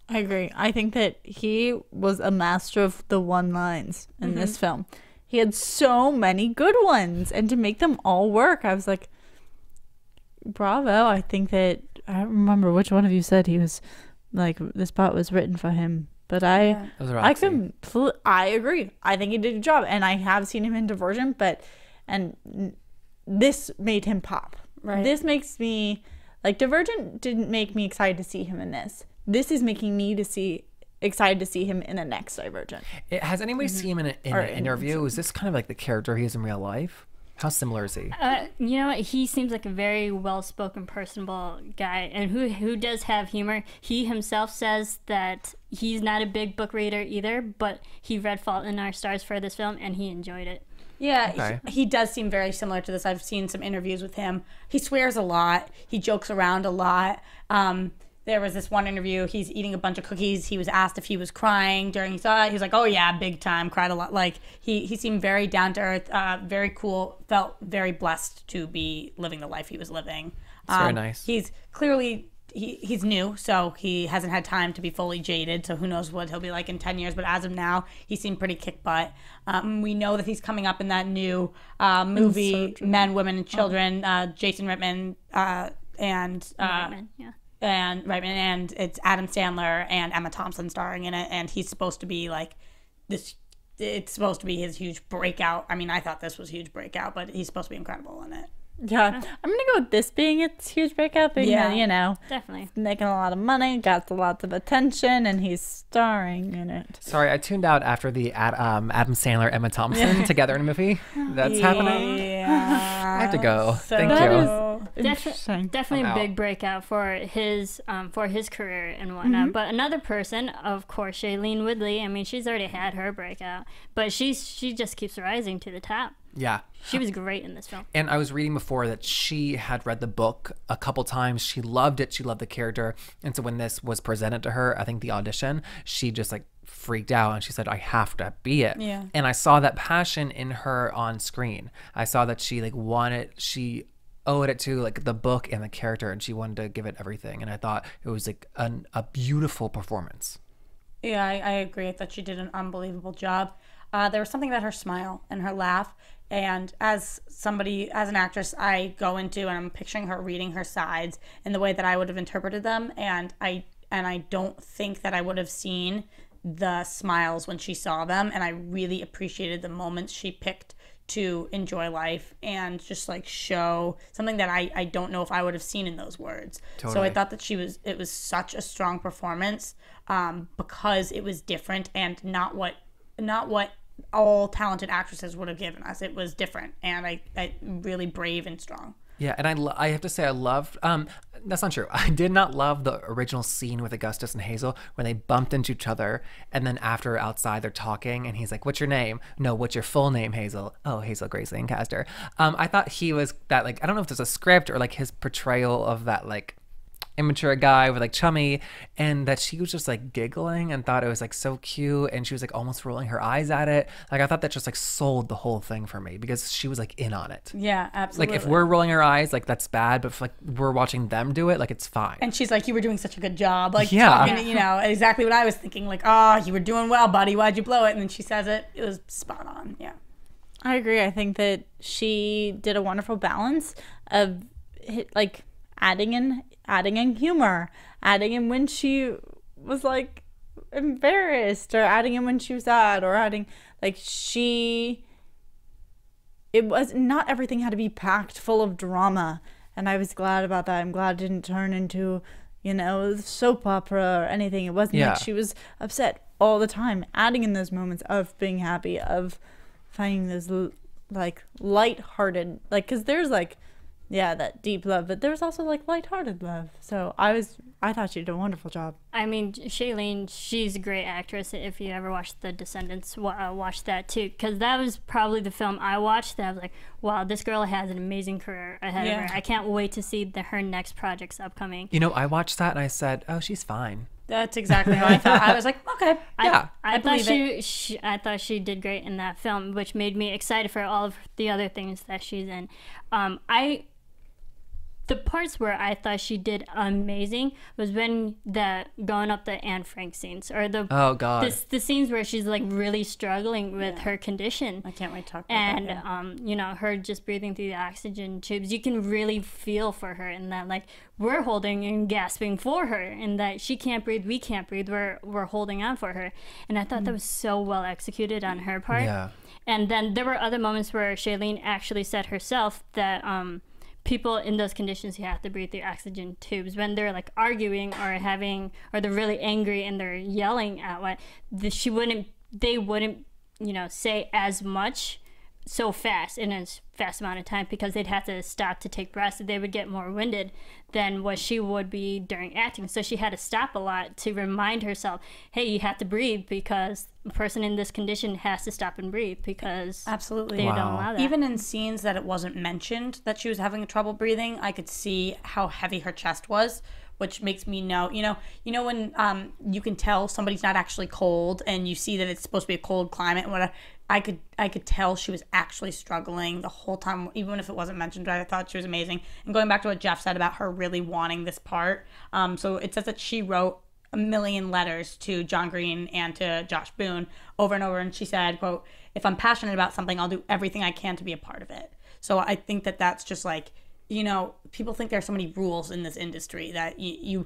I agree. I think that he was a master of the one-lines in this film. He had so many good ones, and to make them all work, I was like, bravo. I think that, I don't remember which one of you said he was, like, this part was written for him, but I agree. I think he did a job, and I have seen him in Divergent, and this made him pop. Right. This makes me, like, Divergent didn't make me excited to see him in this. This is making me excited to see him in the next Divergent. Has anybody seen him in an interview? Is this kind of like the character he is in real life? How similar is he? You know what? He seems like a very well-spoken, personable guy, and who does have humor. He himself says that he's not a big book reader either, but he read Fault in Our Stars for this film, and he enjoyed it. Yeah, okay. He does seem very similar to this. I've seen some interviews with him. He swears a lot. He jokes around a lot. There was this one interview, he's eating a bunch of cookies. He was asked if he was crying during he saw it. He was like, oh yeah, big time, cried a lot. Like, he seemed very down to earth, very cool, felt very blessed to be living the life he was living. It's very nice. He's clearly, he's new, so he hasn't had time to be fully jaded, so who knows what he'll be like in 10 years. But as of now, he seemed pretty kick butt. We know that he's coming up in that new movie, Men, Women, and Children, Jason Reitman and... Reitman, yeah. And it's Adam Sandler and Emma Thompson starring in it, and he's supposed to be like this. It's supposed to be his huge breakout. I mean, I thought this was a huge breakout, but he's supposed to be incredible in it. Yeah, I'm gonna go with this being its huge breakout. Being you know, definitely making a lot of money, got lots of attention, and he's starring in it. Sorry, I tuned out after the Adam Sandler, Emma Thompson together in a movie. That's happening. I have to go. So Thank you. Definitely a big breakout for his career and whatnot. But another person, of course, Shailene Woodley. I mean, she's already had her breakout, but she just keeps rising to the top. Yeah. She was great in this film. And I was reading before that she had read the book a couple times. She loved it. She loved the character. And so when this was presented to her, I think the audition, she just like freaked out and she said, I have to be it. Yeah. And I saw that passion in her on screen. I saw that she she owed it to like the book and the character, and she wanted to give it everything. And I thought it was like a beautiful performance. Yeah, I agree that she did an unbelievable job. There was something about her smile and her laugh. And as an actress, I go into and I'm picturing her reading her sides in the way that I would have interpreted them. And I don't think that I would have seen the smiles when she saw them. And I really appreciated the moments she picked to enjoy life and just like show something that I don't know if I would have seen in those words. Totally. So I thought that it was such a strong performance because it was different and not what all talented actresses would have given us. It was different, and I really brave and strong. Yeah, and I have to say I loved that's not true. I did not love the original scene with Augustus and Hazel when they bumped into each other, and then after outside they're talking, and he's like, "What's your name?" "No, what's your full name, Hazel?" "Oh, Hazel Grace Lancaster." I thought he was that, like, I don't know if there's a script or like his portrayal of that like immature guy with like chummy, and that she was just like giggling and thought it was like so cute, and she was like almost rolling her eyes at it. Like I thought that just like sold the whole thing for me because she was like in on it. Yeah, absolutely. Like if we're rolling our eyes, like that's bad, but if like we're watching them do it, like it's fine. And she's like, "You were doing such a good job." Like, Yeah. talking, you know, exactly what I was thinking. Like, "Oh, you were doing well, buddy. Why'd you blow it?" And then she says it. It was spot on. Yeah. I agree. I think that she did a wonderful balance of like adding in humor, adding in when she was like embarrassed, or adding in when she was sad, or adding like it was not everything had to be packed full of drama, and I was glad about that. I'm glad it didn't turn into, you know, soap opera or anything. It wasn't like she was upset all the time. Adding in those moments of being happy, of finding those like lighthearted, like, because there's like, yeah, that deep love, but there's also like lighthearted love. So I thought she did a wonderful job. I mean, Shailene, she's a great actress. If you ever watched The Descendants, watch that too, because that was probably the film I watched that I was like, wow, this girl has an amazing career ahead of her. I can't wait to see her next projects upcoming. You know, I watched that and I said, oh, she's fine. That's exactly how I thought. I was like, okay, yeah, I thought she did great in that film, which made me excited for all of the other things that she's in. The parts where I thought she did amazing was when going up the Anne Frank scenes, or the scenes where she's like really struggling with her condition. I can't wait to talk about that. And you know, her just breathing through the oxygen tubes. You can really feel for her in that, like, we're holding and gasping for her, and that she can't breathe, we can't breathe, we're holding on for her. And I thought that was so well executed on her part. Yeah. And then there were other moments where Shailene actually said herself that people in those conditions, you have to breathe through oxygen tubes. When they're like arguing or they're really angry and they're yelling at they wouldn't, you know, say as much so fast in a fast amount of time, because they'd have to stop to take breaths. They would get more winded than what she would be during acting. So she had to stop a lot to remind herself, hey, you have to breathe, because a person in this condition has to stop and breathe, because absolutely they don't allow that. Even in scenes that it wasn't mentioned that she was having trouble breathing, I could see how heavy her chest was, which makes me know, you know when you can tell somebody's not actually cold, and you see that it's supposed to be a cold climate and whatever. I could tell she was actually struggling the whole time, even if it wasn't mentioned. I thought she was amazing. And going back to what Jeff said about her really wanting this part, so it says that she wrote a million letters to John Green and to Josh Boone over and over, and she said, quote, "If I'm passionate about something, I'll do everything I can to be a part of it." So I think that that's just like, you know, people think there are so many rules in this industry that you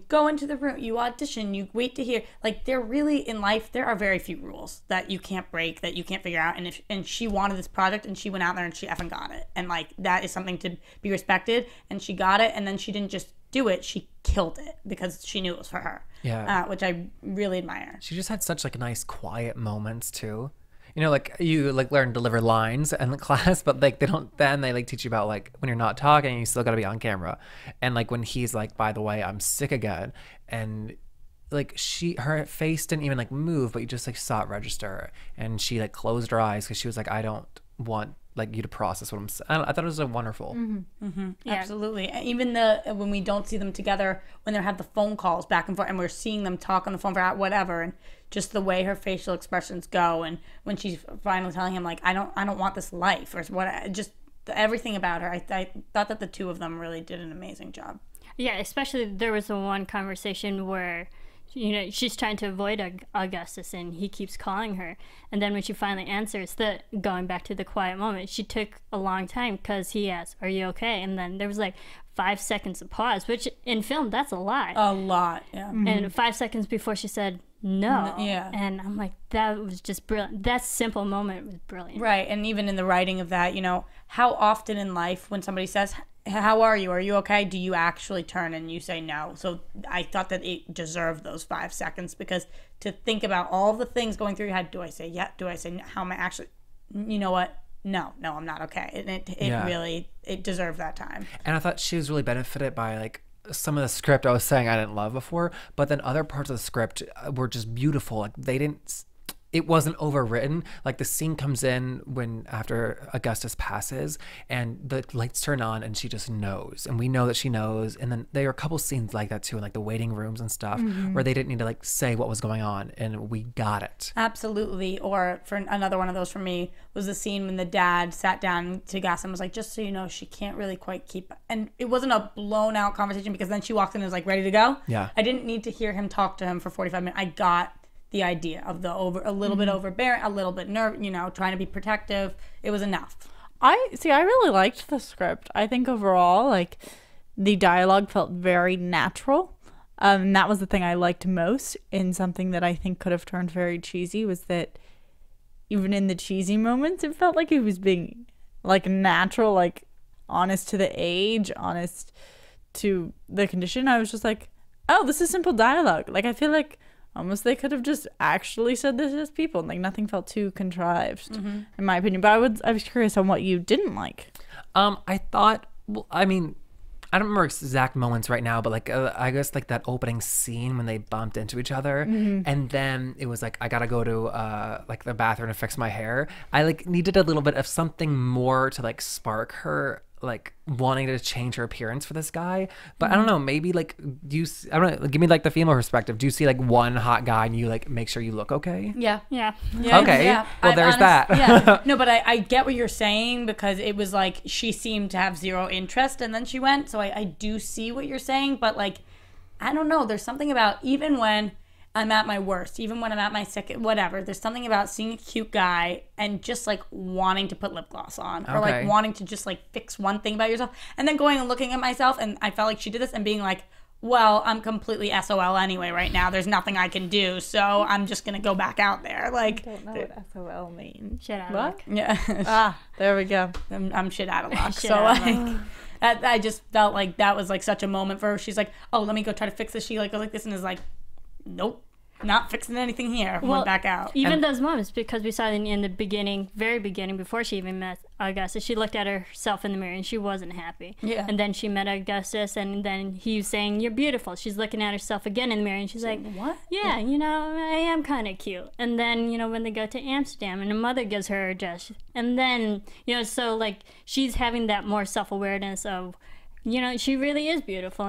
go into the room, you audition, you wait to hear. Like, there really, in life, there are very few rules that you can't break, that you can't figure out. And she wanted this project, and she went out there and she effing got it. And like, that is something to be respected. And she got it, and then she didn't just do it, she killed it, because she knew it was for her. Yeah. Which I really admire. She just had such like nice quiet moments too. You know, like you like learn to deliver lines in the class, but like they like teach you about like when you're not talking, you still got to be on camera. And like when he's like, by the way, I'm sick again. And like her face didn't even like move, but you just like saw it register. And she like closed her eyes because she was like, I don't want like you to process what I'm saying. I thought it was a wonderful. Mm-hmm. Mm-hmm. Yeah. Absolutely. Even when we don't see them together, when they have the phone calls back and forth, and we're seeing them talk on the phone for whatever, and just the way her facial expressions go, and when she's finally telling him like, I don't want this life, or what, just everything about her. I thought that the two of them really did an amazing job. Yeah, especially there was the one conversation where, you know, she's trying to avoid Augustus, and he keeps calling her. And then when she finally answers, going back to the quiet moment, she took a long time because he asked, "Are you okay?" And then there was like 5 seconds of pause, which in film, that's a lot. A lot, yeah. Mm-hmm. And 5 seconds before she said no. Yeah. And I'm like, that was just brilliant. That simple moment was brilliant. Right. And even in the writing of that, you know, how often in life when somebody says, "How are you? Are you okay?" do you actually turn and you say no? So I thought that it deserved those 5 seconds, because to think about all the things going through your head, do I say yeah? Do I say no? How am I actually, you know what? No, I'm not okay. And it really, it deserved that time. And I thought she was really benefited by like some of the script I was saying I didn't love before, but then other parts of the script were just beautiful. Like it wasn't overwritten. Like the scene comes in when after Augustus passes and the lights turn on and she just knows, and we know that she knows. And then there are a couple scenes like that too, in like the waiting rooms and stuff, where they didn't need to like say what was going on, and we got it. Absolutely. Or for another one of those for me was the scene when the dad sat down to Gus and was like, just so you know, she can't really quite keep, and it wasn't a blown out conversation because then she walked in and was like ready to go. Yeah. I didn't need to hear him talk to him for 45 minutes. I got the idea of a little bit overbearing, a little bit trying to be protective. It was enough. I really liked the script. I think overall, like, the dialogue felt very natural. And that was the thing I liked most in something that I think could have turned very cheesy, was that even in the cheesy moments, it felt like he was being, like, natural, like, honest to the age, honest to the condition. I was just like, oh, this is simple dialogue. Like, I feel like almost they could have just actually said this as people. Like, nothing felt too contrived, in my opinion. But I was curious on what you didn't like. I thought, well, I mean, I don't remember exact moments right now, but like I guess like that opening scene when they bumped into each other, and then it was like I gotta go to like the bathroom to fix my hair. I like needed a little bit of something more to like spark her like wanting to change her appearance for this guy. But I don't know, maybe like I don't know, give me like the female perspective. Do you see like one hot guy and you like make sure you look okay? Yeah. Okay. Yeah. Well, there's that. Yeah. No, but I get what you're saying, because it was like she seemed to have zero interest and then she went. So I do see what you're saying, but like, I don't know. There's something about, even when I'm at my worst, even when I'm at my sick, whatever, there's something about seeing a cute guy and just like wanting to put lip gloss on, or like wanting to just like fix one thing about yourself, and then going and looking at myself, and I felt like she did this, and being like, well, I'm completely SOL anyway right now. There's nothing I can do, so I'm just gonna go back out there. Like, I don't know what SOL means. Shit out of What? luck. Yeah. There we go. I'm shit out of luck. Shit So out of like, I just felt like that was like such a moment for her. She's like, oh, let me go try to fix this. She like goes like this and is like, nope, not fixing anything here. Went back out. Even those moments, because we saw in the beginning, very beginning, before she even met Augustus, she looked at herself in the mirror and she wasn't happy. Yeah. And then she met Augustus, and then he was saying, "You're beautiful." She's looking at herself again in the mirror, and she's like, what? Yeah, I am kind of cute. And then, when they go to Amsterdam, and her mother gives her a dress, and then, so like she's having that more self-awareness of, she really is beautiful,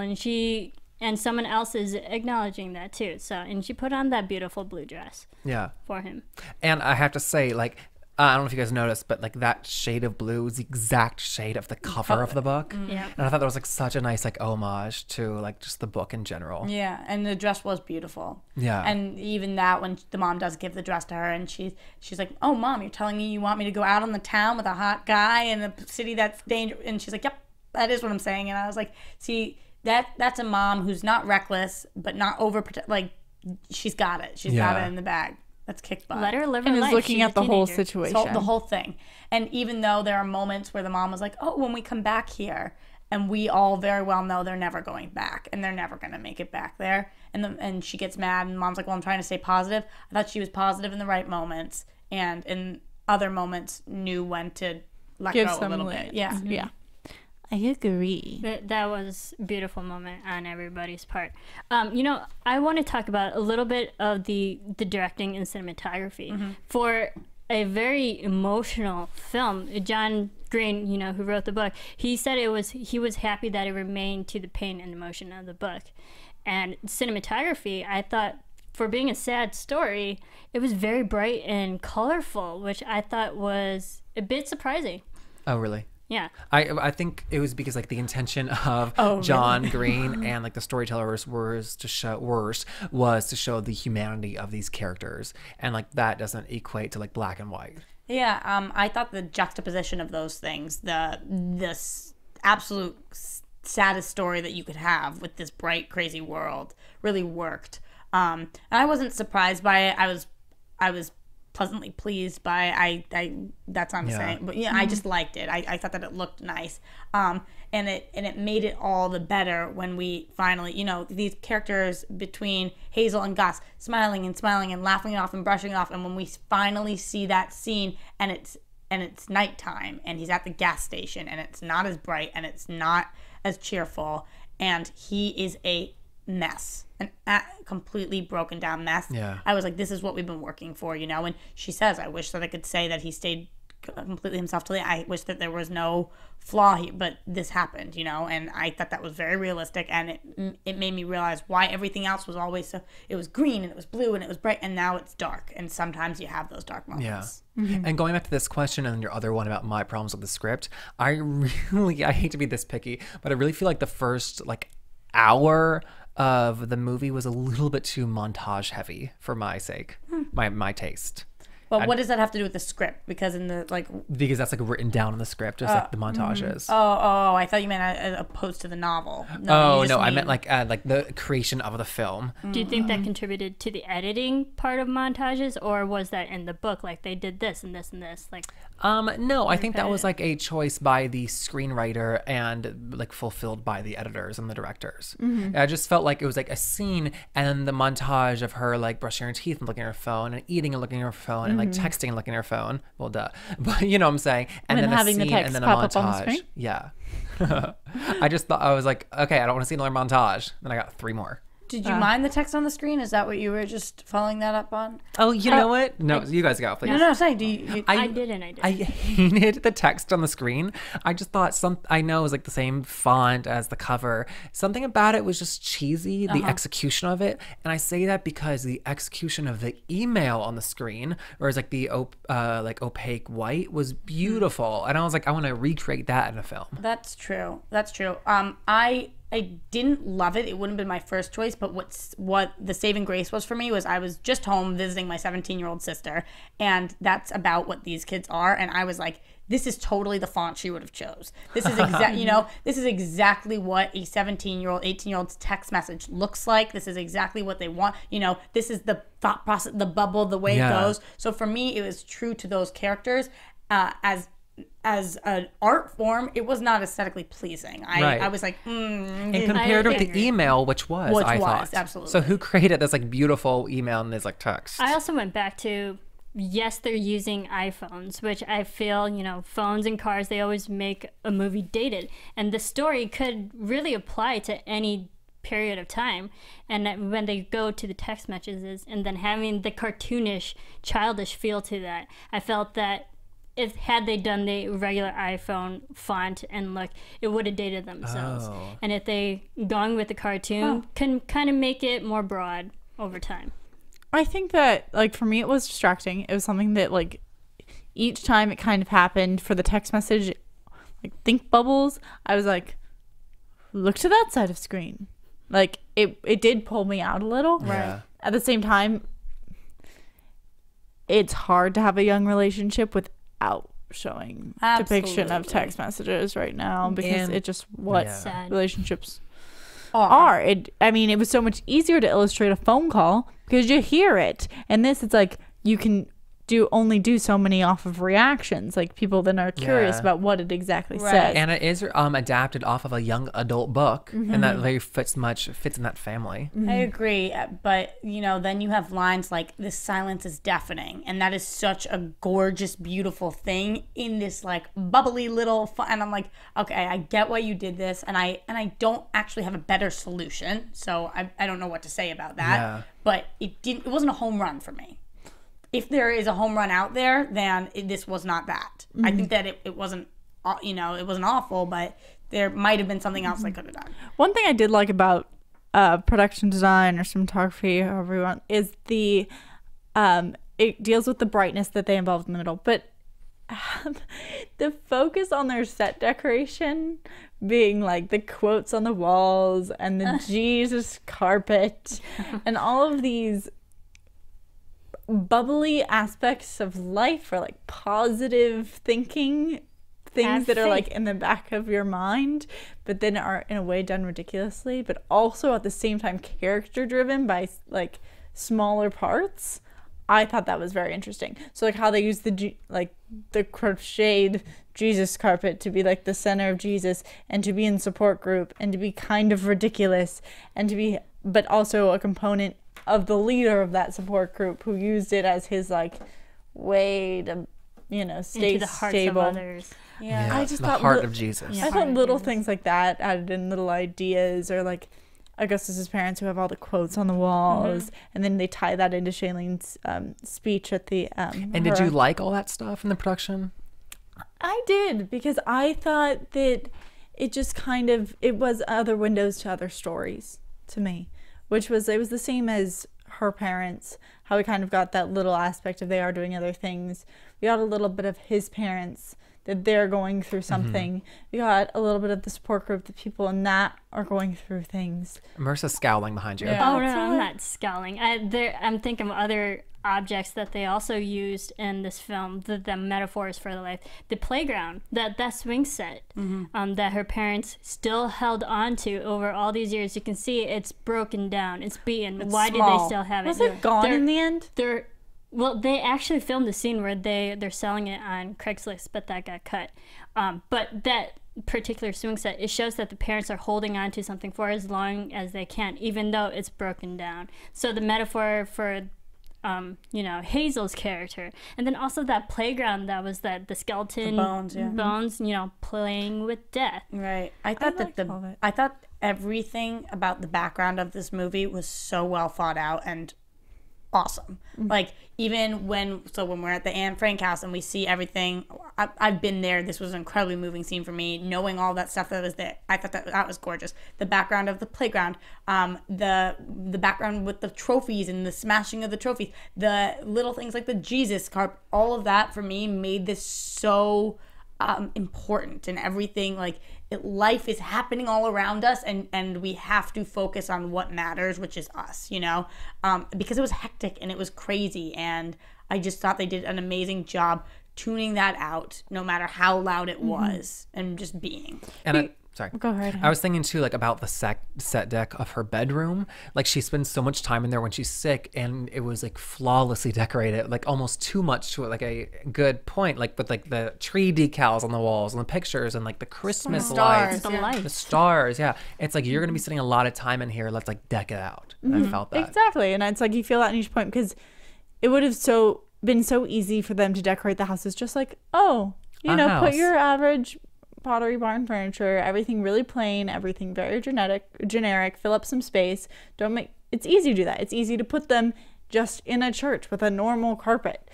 and someone else is acknowledging that too. So, and she put on that beautiful blue dress. Yeah. For him. And I have to say, like, I don't know if you guys noticed, but like that shade of blue is the exact shade of the cover of the book. Yeah. And I thought that was like such a nice like homage to like just the book in general. Yeah, and the dress was beautiful. Yeah. And even that, when the mom does give the dress to her, and she's like, oh, Mom, you're telling me you want me to go out on the town with a hot guy in a city that's dangerous? And she's like, yep, that is what I'm saying. And I was like, see, that's a mom who's not reckless, but not overprotect. Like, she's got it. She's got it in the bag. Let's kick butt. Let her live her And life. is looking She's at a the whole teenager. situation. So the whole thing. And even though there are moments where the mom was like, oh, when we come back here, and we all very well know they're never going back, and they're never going to make it back there, and she gets mad, and mom's like, well, I'm trying to stay positive. I thought she was positive in the right moments, and in other moments knew when to let Give go a some little leeway. bit. Yeah. Yeah. I agree. That was a beautiful moment on everybody's part. I want to talk about a little bit of the directing and cinematography. For a very emotional film, John Green, who wrote the book, he said he was happy that it remained to the pain and emotion of the book. And cinematography, I thought, for being a sad story, it was very bright and colorful, which I thought was a bit surprising. Oh, really? Yeah. I think it was because like the intention of John Green and like the storytellers was to show the humanity of these characters, and like that doesn't equate to like black and white. Yeah, I thought the juxtaposition of those things, the absolute saddest story that you could have with this bright, crazy world, really worked. And I wasn't surprised by it. I was pleasantly pleased by I that's what I'm saying. But yeah, I just liked it. I thought that it looked nice. And it made it all the better when we finally, these characters between Hazel and Gus smiling and laughing it off and brushing it off, and when we finally see that scene and it's nighttime and he's at the gas station and it's not as bright and it's not as cheerful, and he is a mess, a completely broken down mess. Yeah. I was like, this is what we've been working for, you know. And she says, I wish that I could say that he stayed completely himself till the end. I wish that there was no flaw here, but this happened, you know. And I thought that was very realistic, and it made me realize why everything else was always so, it was green and it was blue and it was bright, and now it's dark, and sometimes you have those dark moments. Yeah. And going back to this question and your other one about my problems with the script, I hate to be this picky, but I really feel like the first like hour of the movie was a little bit too montage heavy for my sake, my taste. But what does that have to do with the script? Because in the because that's like written down in the script, just like the montages. Oh, I thought you meant as opposed to the novel. I meant like the creation of the film. Do you think that contributed to the editing part of montages, or was that in the book? Like they did this and this and this. Like, no, I think that was like a choice by the screenwriter and like fulfilled by the editors and the directors. I just felt like it was like a scene and the montage of her like brushing her teeth and looking at her phone and eating and looking at her phone and like texting and looking at her phone. Well, duh, but you know what I'm saying. And then having a scene the text and then a pop montage. up on the screen? Yeah. I just thought, I was like, okay, I don't want to see another montage. Then I got 3 more. Did you mind the text on the screen? Is that what you were just following that up on? Oh, you know what? No, you guys go, please. No, say, do you I didn't. I hated the text on the screen. I just thought I know it was like the same font as the cover. Something about it was just cheesy, the execution of it. And I say that because the execution of the email on the screen, or is like the opaque white, was beautiful. And I was like, I want to recreate that in a film. That's true. I didn't love it. It wouldn't have been my first choice, but what the saving grace was for me was I was just home visiting my 17-year-old sister, and that's about what these kids are. And I was like, this is totally the font she would have chose. This is this is exactly what a 17-year-old, 18-year-old's text message looks like. This is exactly what they want. You know, this is the thought process, the bubble, the way it goes. So for me, it was true to those characters. As an art form, it was not aesthetically pleasing. I was like, and compared with the email, which I thought absolutely. So who created this like beautiful email and this like text? I also went back to, yes, they're using iPhones, which I feel, you know, phones and cars, they always make a movie dated, and the story could really apply to any period of time. And when they go to the text messages and then having the cartoonish, childish feel to that, I felt that had they done the regular iPhone font and look, it would have dated themselves. And if they gone with the cartoon, can kind of make it more broad over time. I think that, like, for me, it was distracting. It was something that, like, each time it kind of happened for the text message, like, think bubbles, I was like, look to that side of screen. Like, it did pull me out a little. Right. At the same time, it's hard to have a young relationship without showing depiction of text messages right now, because it's just what relationships are. It was so much easier to illustrate a phone call because you hear it, and this, it's like you can only do so many off of reactions, like people then are curious about what it exactly says. And it is adapted off of a young adult book, and that very fits in that family. I agree, but you know, then you have lines like, this silence is deafening, and that is such a gorgeous, beautiful thing in this like bubbly little and I'm like, okay, I get why you did this, and I don't actually have a better solution, so I don't know what to say about that. But it wasn't a home run for me. If there is a home run out there, then this was not that. I think that it wasn't, it wasn't awful, but there might have been something else I could have done. One thing I did like about production design or cinematography, however you want, is it deals with the brightness that they involved in the middle. But the focus on their set decoration being like the quotes on the walls and the Jesus carpet and all of these bubbly aspects of life, or like positive thinking things that are like in the back of your mind, but then are in a way done ridiculously, but also at the same time character driven by like smaller parts. I thought that was very interesting. So like how they use the crocheted Jesus carpet to be like the center of Jesus, and to be in support group, and to be kind of ridiculous, and to be, but also a component of the leader of that support group who used it as his like way to stay into the hearts stable. of others. Yeah. I just the thought heart of Jesus. Yeah. I Heart thought of little Jesus. things like that added in little ideas, or like Augustus's parents who have all the quotes on the walls, and then they tie that into Shailene's speech at the. And did you like all that stuff in the production? I did, because I thought that it just it was other windows to other stories to me, it was the same as her parents, how we kind of got that little aspect of they are doing other things. We got a little bit of his parents, that they're going through something. We got a little bit of the support group, the people in that are going through things. Marissa's scowling behind you. Yeah. Oh no, I'm not scowling. I'm thinking of other objects that they also used in this film, the metaphors for the life. The playground, that swing set, that her parents still held on to over all these years. You can see it's broken down, it's beaten. Why did they still have it? Was it gone in the end? Well, they actually filmed a scene where they're selling it on Craigslist, but that got cut. But that particular swing set, it shows that the parents are holding on to something for as long as they can, even though it's broken down. So the metaphor for Hazel's character, and then also that playground that was the skeleton bones, playing with death. Right. I thought I thought everything about the background of this movie was so well thought out and awesome. Like, even when we're at the Anne Frank house and we see everything, I've been there. This was an incredibly moving scene for me, knowing all that stuff that was there. I thought that was gorgeous. The background of the playground, the background with the trophies and the smashing of the trophies, the little things like the Jesus carp, all of that for me made this so important. And everything, like, life is happening all around us, and we have to focus on what matters, which is us, because it was hectic and it was crazy, and I just thought they did an amazing job tuning that out, no matter how loud it was, and just being. And sorry. Go ahead. I was thinking too, like, about the set deck of her bedroom. Like, she spends so much time in there when she's sick, and it was like flawlessly decorated, like almost too much to it, like a good point, like with like the tree decals on the walls and the pictures and like the Christmas lights, the stars. Yeah, it's like, you're gonna be spending a lot of time in here. Let's like deck it out. I felt that exactly, and it's like you feel that in each point, because it would have been so easy for them to decorate the houses just like, put your average Pottery Barn furniture, everything really plain, everything very generic, fill up some space. It's easy to do that. It's easy to put them just in a church with a normal carpet.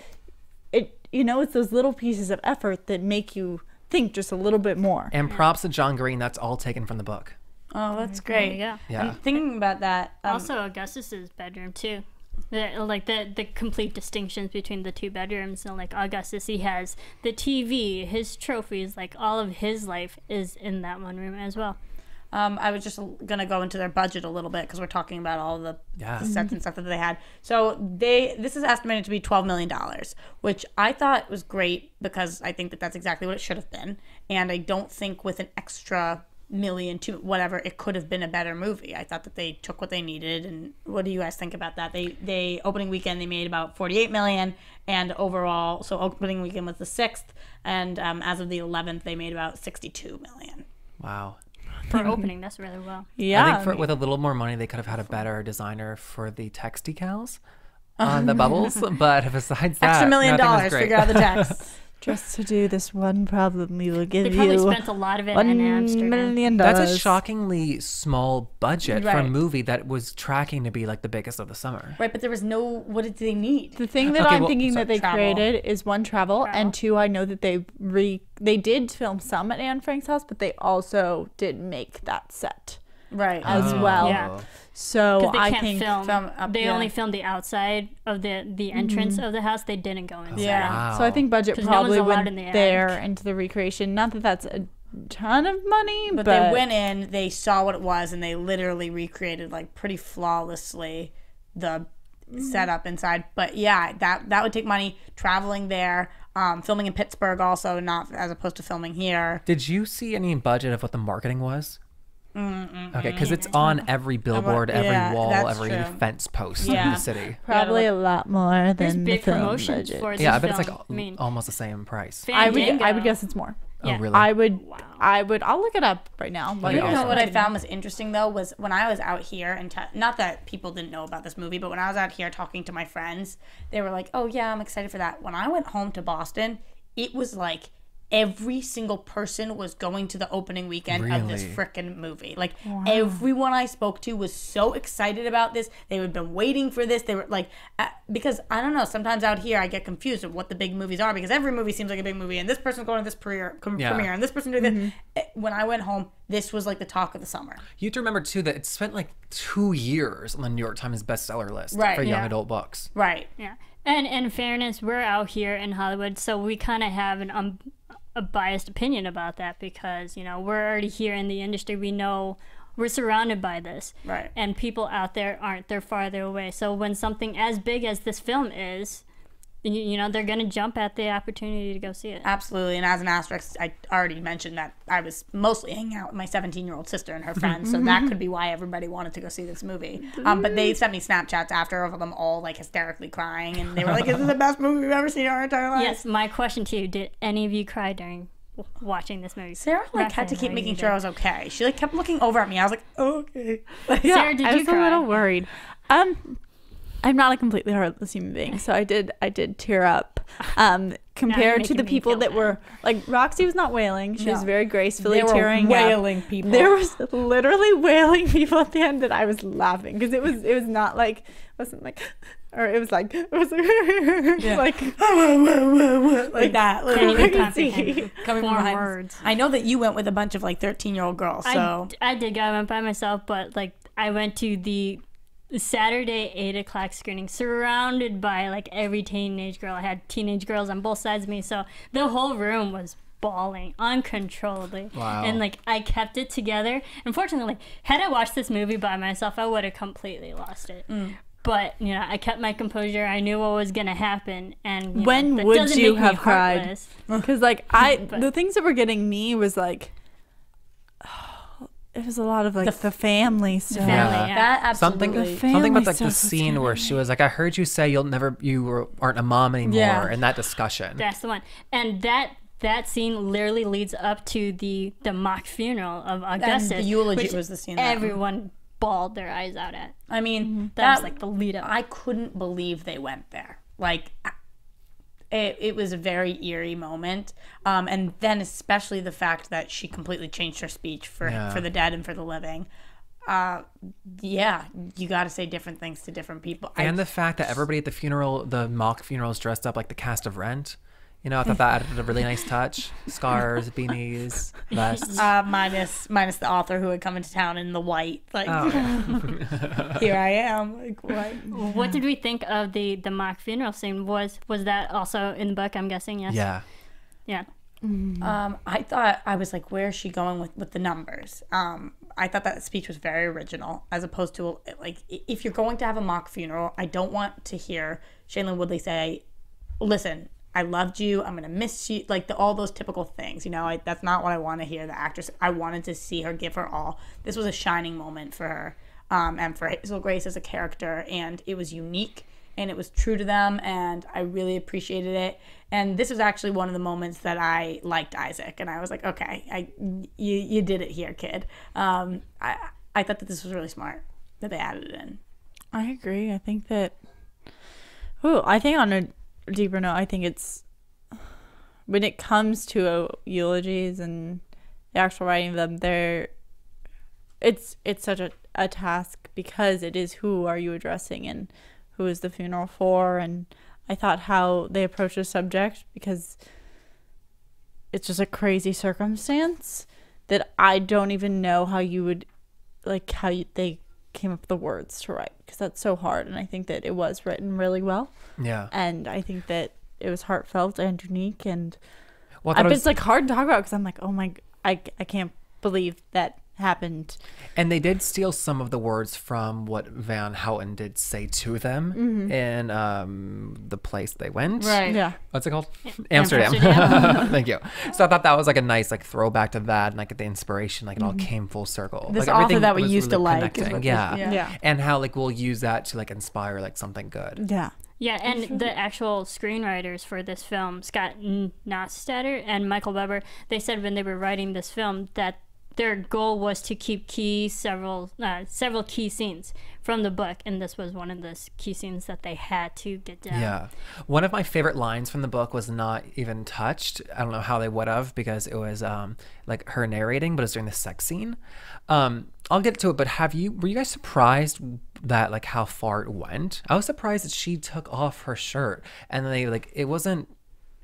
It's those little pieces of effort that make you think just a little bit more. And props to John Green. That's all taken from the book. Oh, that's great. Yeah. I'm thinking about that. Also, Augustus's bedroom too. The complete distinctions between the two bedrooms. And like Augustus, he has the TV, his trophies, like all of his life is in that one room as well. I was just gonna go into their budget a little bit, because we're talking about all the sets and stuff that they had. So this is estimated to be $12 million, which I thought was great, because I think that that's exactly what it should have been, and I don't think with an extra million to whatever, it could have been a better movie. I thought that they took what they needed. And what do you guys think about that? They opening weekend, they made about 48 million, and overall, so opening weekend was the 6th, and as of the 11th, they made about 62 million. Wow. For opening, that's really well. Yeah. I think with a little more money, they could have had a better designer for the text decals on the bubbles. But besides that, extra $1 million, nothing was great. figure out the text. Just to do this one problem, we will give They probably you spent a lot of it in $1 Amsterdam. million. That's a shockingly small budget for a Right. movie that was tracking to be like the biggest of the summer. Right, but there was no, what did they need? The thing that Okay, I'm well, thinking so that they travel. created is one, travel, and two, I know that they did film some at Anne Frank's house, but they also did make that set Right. as well. Yeah. So Because they I can't think film. They yeah. only filmed the outside of the entrance of the house. They didn't go inside. Yeah. Wow. so. I think budget 'Cause no one's probably allowed went in the there attic. into the recreation. Not that that's a ton of money, But they went in, they saw what it was, and they literally recreated, like, pretty flawlessly the setup inside. But yeah, that would take money. Traveling there, filming in Pittsburgh also, not as opposed to filming here. Did you see any budget of what the marketing was? Okay, because it's on every billboard, every Yeah, wall, that's every true. fence post in Yeah. the city. probably a lot more There's than the big film promotions budget. for this Yeah, I bet it's film. like almost the same price. I would Fandango. guess it's more. Oh, Yeah. really? I would. I'll look it up right now. while You you're know also what I looking. found was interesting, though, was when I was out here, and not that people didn't know about this movie, but when I was out here talking to my friends, they were like, oh, yeah, I'm excited for that. When I went home to Boston, it was like every single person was going to the opening weekend of this frickin' movie. Like, everyone I spoke to was so excited about this. They had been waiting for this. They were like, because I don't know, sometimes out here I get confused of what the big movies are, because every movie seems like a big movie, and this person's going to this premiere, and this person doing this. When I went home, this was like the talk of the summer. You have to remember, too, that it spent like 2 years on the New York Times bestseller list for young adult books. Right. Yeah. And in fairness, we're out here in Hollywood, so we kind of have a biased opinion about that, because, you know, we're already here in the industry. We know we're surrounded by this. Right. And people out there aren't. They're farther away. So when something as big as this film is, you know, they're going to jump at the opportunity to go see it. Absolutely. And as an asterisk, I already mentioned that I was mostly hanging out with my 17-year-old sister and her friends, so that could be why everybody wanted to go see this movie. But they sent me Snapchats after of them all, like, hysterically crying, and they were like, "This is the best movie we've ever seen in our entire lives." Yes, my question to you, did any of you cry during watching this movie? Sarah, like, had to keep making sure I was okay. She, like, kept looking over at me. I was like, "Oh, okay." Sarah, did I you was cry? a little worried. I'm not a completely heartless human being, so I did tear up. Compared to the people that were like, Roxy was not wailing; she was very gracefully tearing up. Wailing people. There was literally wailing people at the end that I was laughing, because it was not like, wasn't like, or it was like like like that. Can't even Crazy. comprehend Coming from four behind. words. I know that you went with a bunch of like 13-year-old girls, so I did go. I went by myself, but like I went to the Saturday 8 o'clock screening, surrounded by like every teenage girl. I had teenage girls on both sides of me, so the whole room was bawling uncontrollably. Wow. And like I kept it together. Unfortunately, like, had I watched this movie by myself, I would have completely lost it. But, you know, I kept my composure. I knew what was gonna happen, and when that would doesn't you make me have cried? heartless. Because like the things that were getting me was like, it was a lot of like the family stuff. Family, yeah. that absolutely. Something about like the stuff was scene where she was like, "I heard you say aren't a mom anymore," and that discussion. That's the one. And that scene literally leads up to the mock funeral of Augustus. And the eulogy which was the scene that everyone bawled their eyes out at. I mean, That was like the lead up. I couldn't believe they went there. Like, it was a very eerie moment. And then especially the fact that she completely changed her speech for the dead and for the living. You got to say different things to different people. And the fact that everybody at the funeral, the mock funeral, is dressed up like the cast of Rent. You know, I thought that added a really nice touch. Scarves, beanies, vests. Minus the author who had come into town in the white. Like, here I am. Like, what? What did we think of the mock funeral scene? Was that also in the book, I'm guessing? Yes. Yeah. I thought, I was like, where is she going with the numbers? I thought that speech was very original, as opposed to, like, if you're going to have a mock funeral, I don't want to hear Shailene Woodley say, "Listen, I loved you, I'm gonna miss you," like all those typical things, you know. That's not what I want to hear. The actress, I wanted to see her give her all. This was a shining moment for her, and for Hazel Grace as a character, and it was unique and it was true to them, and I really appreciated it. And this was actually one of the moments that I liked Isaac, and I was like, okay, you did it here, kid. I thought that this was really smart that they added it in. I agree. I think that. I think on a deeper note, I think it's when it comes to eulogies and the actual writing of them, it's such a task, because it is who are you addressing and who is the funeral for. And I thought how they approached the subject, because it's just a crazy circumstance that I don't even know how you would, like, they came up with the words to write, because that's so hard. And I think that it was written really well. Yeah. And I think that it was heartfelt and unique, and it's like hard to talk about, because I'm like, oh my, I can't believe that happened. And they did steal some of the words from what Van Houten did say to them in the place they went. Right. Yeah. What's it called? Amsterdam. Thank you. So I thought that was like a nice like throwback to that, and like the inspiration, like it all came full circle. This like, author everything that we was used to like. connecting. Yeah. And how like we'll use that to like inspire like something good. Yeah. Yeah, and the actual screenwriters for this film, Scott Neustadter and Michael Weber, they said when they were writing this film that their goal was to keep several key scenes from the book, and this was one of the key scenes that they had to get down. Yeah. One of my favorite lines from the book was not even touched. I don't know how they would have, because it was like her narrating, but it's during the sex scene. I'll get to it, but were you guys surprised that like how far it went? I was surprised that she took off her shirt, and they like, it wasn't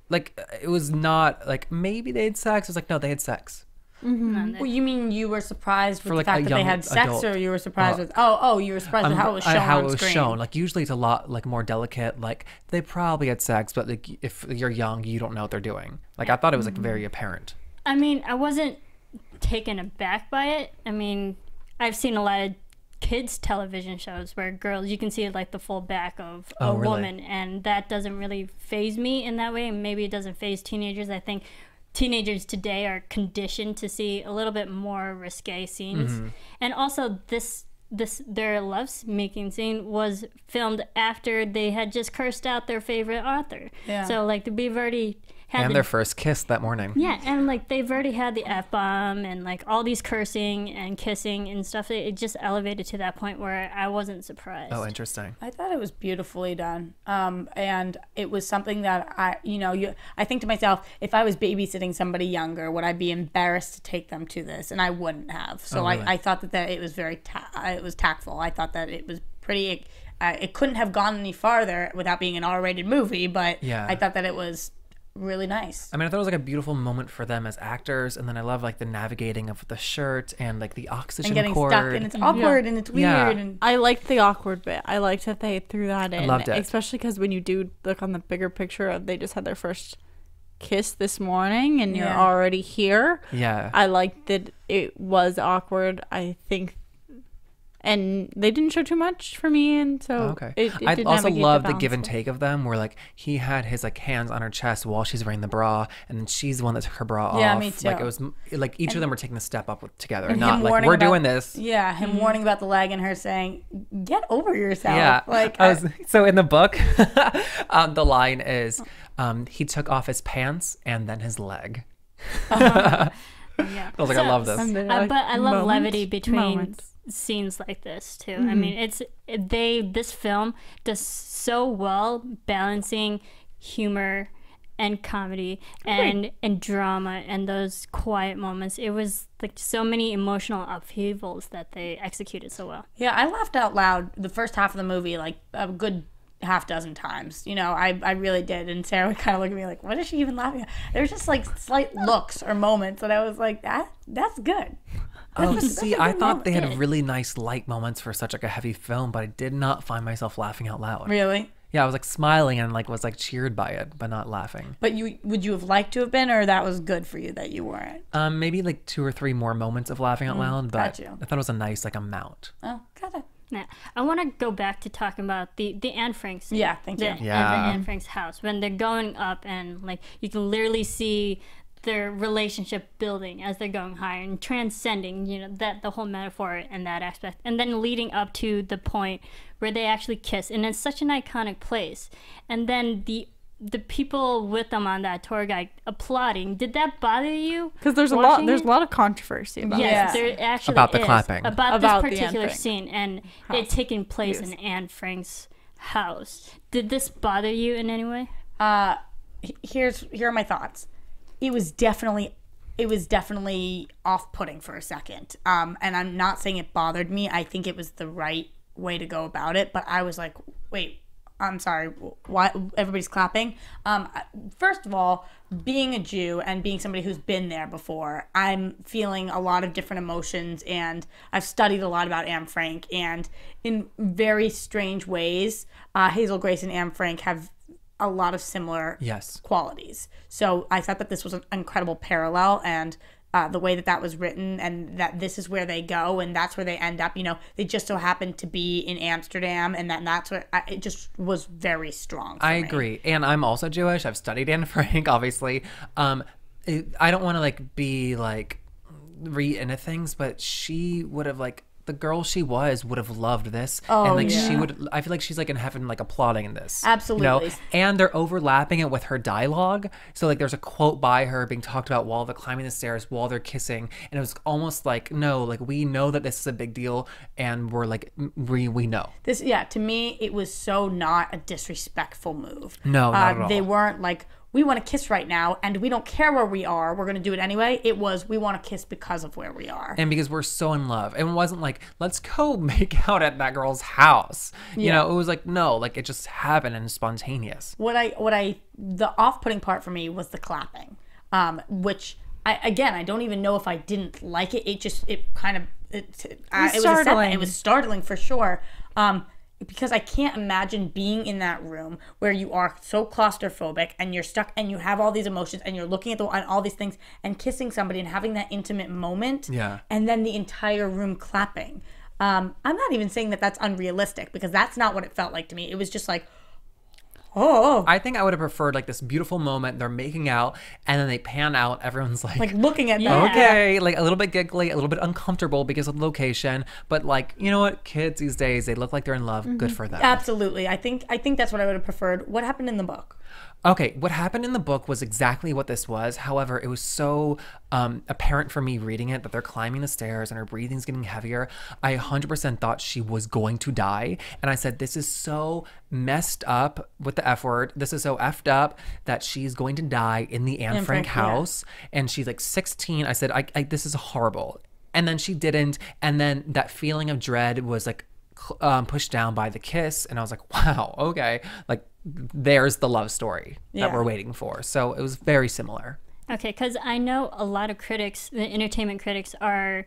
like, it was not like maybe they had sex. It was like, no, they had sex. Mm-hmm. Well, you mean you were surprised with For, like, the fact a that they young had sex, adult. or you were surprised with you were surprised with how it was shown how on it was screen? shown. Like usually it's a lot like more delicate. Like they probably had sex, but like if you're young, you don't know what they're doing. Like I thought it was like very apparent. I mean, I wasn't taken aback by it. I mean, I've seen a lot of kids television shows where girls, you can see like the full back of a really? woman, and that doesn't really faze me in that way. And maybe it doesn't faze teenagers. I think teenagers today are conditioned to see a little bit more risque scenes. And also their lovemaking scene was filmed after they had just cursed out their favorite author. Yeah. So like we've already had And their first kiss that morning. yeah, and like they've already had the F-bomb and like all these cursing and kissing and stuff. It just elevated to that point where I wasn't surprised. Oh, interesting. I thought it was beautifully done, and it was something that I think to myself, if I was babysitting somebody younger, would I be embarrassed to take them to this? And I wouldn't have. So really? I thought that it was very it was tactful. I thought that it was pretty. It couldn't have gone any farther without being an R-rated movie, but Yeah. I thought that it was really nice. I mean, I thought it was like a beautiful moment for them as actors, and then I love like the navigating of the shirt and like the oxygen And getting cord. stuck, and it's awkward, and it's weird. Yeah. And I liked the awkward bit. I liked that they threw that in. loved it. Especially because when you do look on the bigger picture of they just had their first kiss this morning and you're Yeah. already here. Yeah. I liked that it was awkward. I think, and they didn't show too much for me, and so Okay. it I did also navigate love the balance give and well. take of them, where like he had his like hands on her chest while she's wearing the bra, and then she's the one that took her bra Yeah, off. me too. Like it was like each of them were taking the step up together, and not him like warning we're about- doing this. Yeah, him warning about the leg and her saying, "Get over yourself." Yeah. Like So in the book, the line is, he took off his pants and then his leg. Yeah. I was like, I love this. And they're like, But I love moments, levity between moments. scenes like this too. I mean, this film does so well balancing humor and comedy and drama and those quiet moments. It was like so many emotional upheavals that they executed so well. Yeah, I laughed out loud the first half of the movie like a good half dozen times. You know, I really did. And Sarah would kind of look at me like, what is she even laughing at? There's just like slight looks or moments that I was like, that's good. Oh, see, a I good thought they had moment. really nice light moments for such like a heavy film, but I did not find myself laughing out loud. Really? Yeah, I was like smiling and like was like cheered by it, but not laughing. But would you have liked to have been, or that was good for you that you weren't? Maybe like 2 or 3 more moments of laughing out loud, but got you. I thought it was a nice like amount. Oh, got it. Yeah. I want to go back to talking about the Anne Frank scene. Yeah, thank you. At Yeah. Anne Frank's house when they're going up and like you can literally see their relationship building as they're going higher and transcending, you know, that the whole metaphor and that aspect, and then leading up to the point where they actually kiss, and it's such an iconic place. And then the people with them on that tour guide applauding. Did that bother you? Because there's watching there's it? a lot of controversy about Yes, Yeah. there actually About the is. clapping. About About this the Anne particular Frank scene and house. it taking place Yes. in Anne Frank's house. Did this bother you in any way? Here are my thoughts. It was definitely off-putting for a second. And I'm not saying it bothered me. I think it was the right way to go about it. But I was like, wait, I'm sorry, why everybody's clapping? First of all, being a Jew and being somebody who's been there before, I'm feeling a lot of different emotions, and I've studied a lot about Anne Frank, and in very strange ways, Hazel Grace and Anne Frank have a lot of similar Yes. qualities. So I thought that this was an incredible parallel, and the way that was written, and that this is where they go and that's where they end up. You know, they just so happened to be in Amsterdam, and that's where it just was very strong for I me. agree. And I'm also Jewish. I've studied Anne Frank, obviously. I don't want to like be like read into things, but she would have like the girl she was would have loved this. Oh, and like yeah. she would, I feel like she's like in heaven, like applauding in this. Absolutely. And they're overlapping it with her dialogue. So like there's a quote by her being talked about while they're climbing the stairs, while they're kissing. And it was almost like, no, like we know that this is a big deal and we're like, we know. This, yeah, to me, it was so not a disrespectful move. No, not at all. They weren't like, we want to kiss right now and we don't care where we are. We're going to do it anyway. It was, we want to kiss because of where we are. And because we're so in love. And it wasn't like, let's go make out at that girl's house. You know, it was like, no, like it just happened and spontaneous. The off-putting part for me was the clapping, which I don't even know if I didn't like it. It was startling for sure. Because I can't imagine being in that room where you are so claustrophobic and you're stuck and you have all these emotions and you're looking at all these things and kissing somebody and having that intimate moment. Yeah. And then the entire room clapping. I'm not even saying that that's unrealistic because that's not what it felt like to me. It was just like, oh. I think I would have preferred like this beautiful moment. They're making out and then they pan out. Everyone's like looking at them. Okay, like a little bit giggly, a little bit uncomfortable because of the location. But like, you know what? Kids these days, they look like they're in love. Good for them. Absolutely. I think that's what I would have preferred. What happened in the book? Okay, what happened in the book was exactly what this was. However, it was so apparent for me reading it that they're climbing the stairs and her breathing's getting heavier. I 100% thought she was going to die. And I said, this is so messed up with the F word. This is so effed up that she's going to die in the Anne Frank house. Yeah. And she's like 16. I said, I this is horrible. And then she didn't. And then that feeling of dread was like pushed down by the kiss. And I was like, wow, okay. Like, there's the love story that we're waiting for. So it was very similar. Okay, because I know a lot of critics, the entertainment critics, are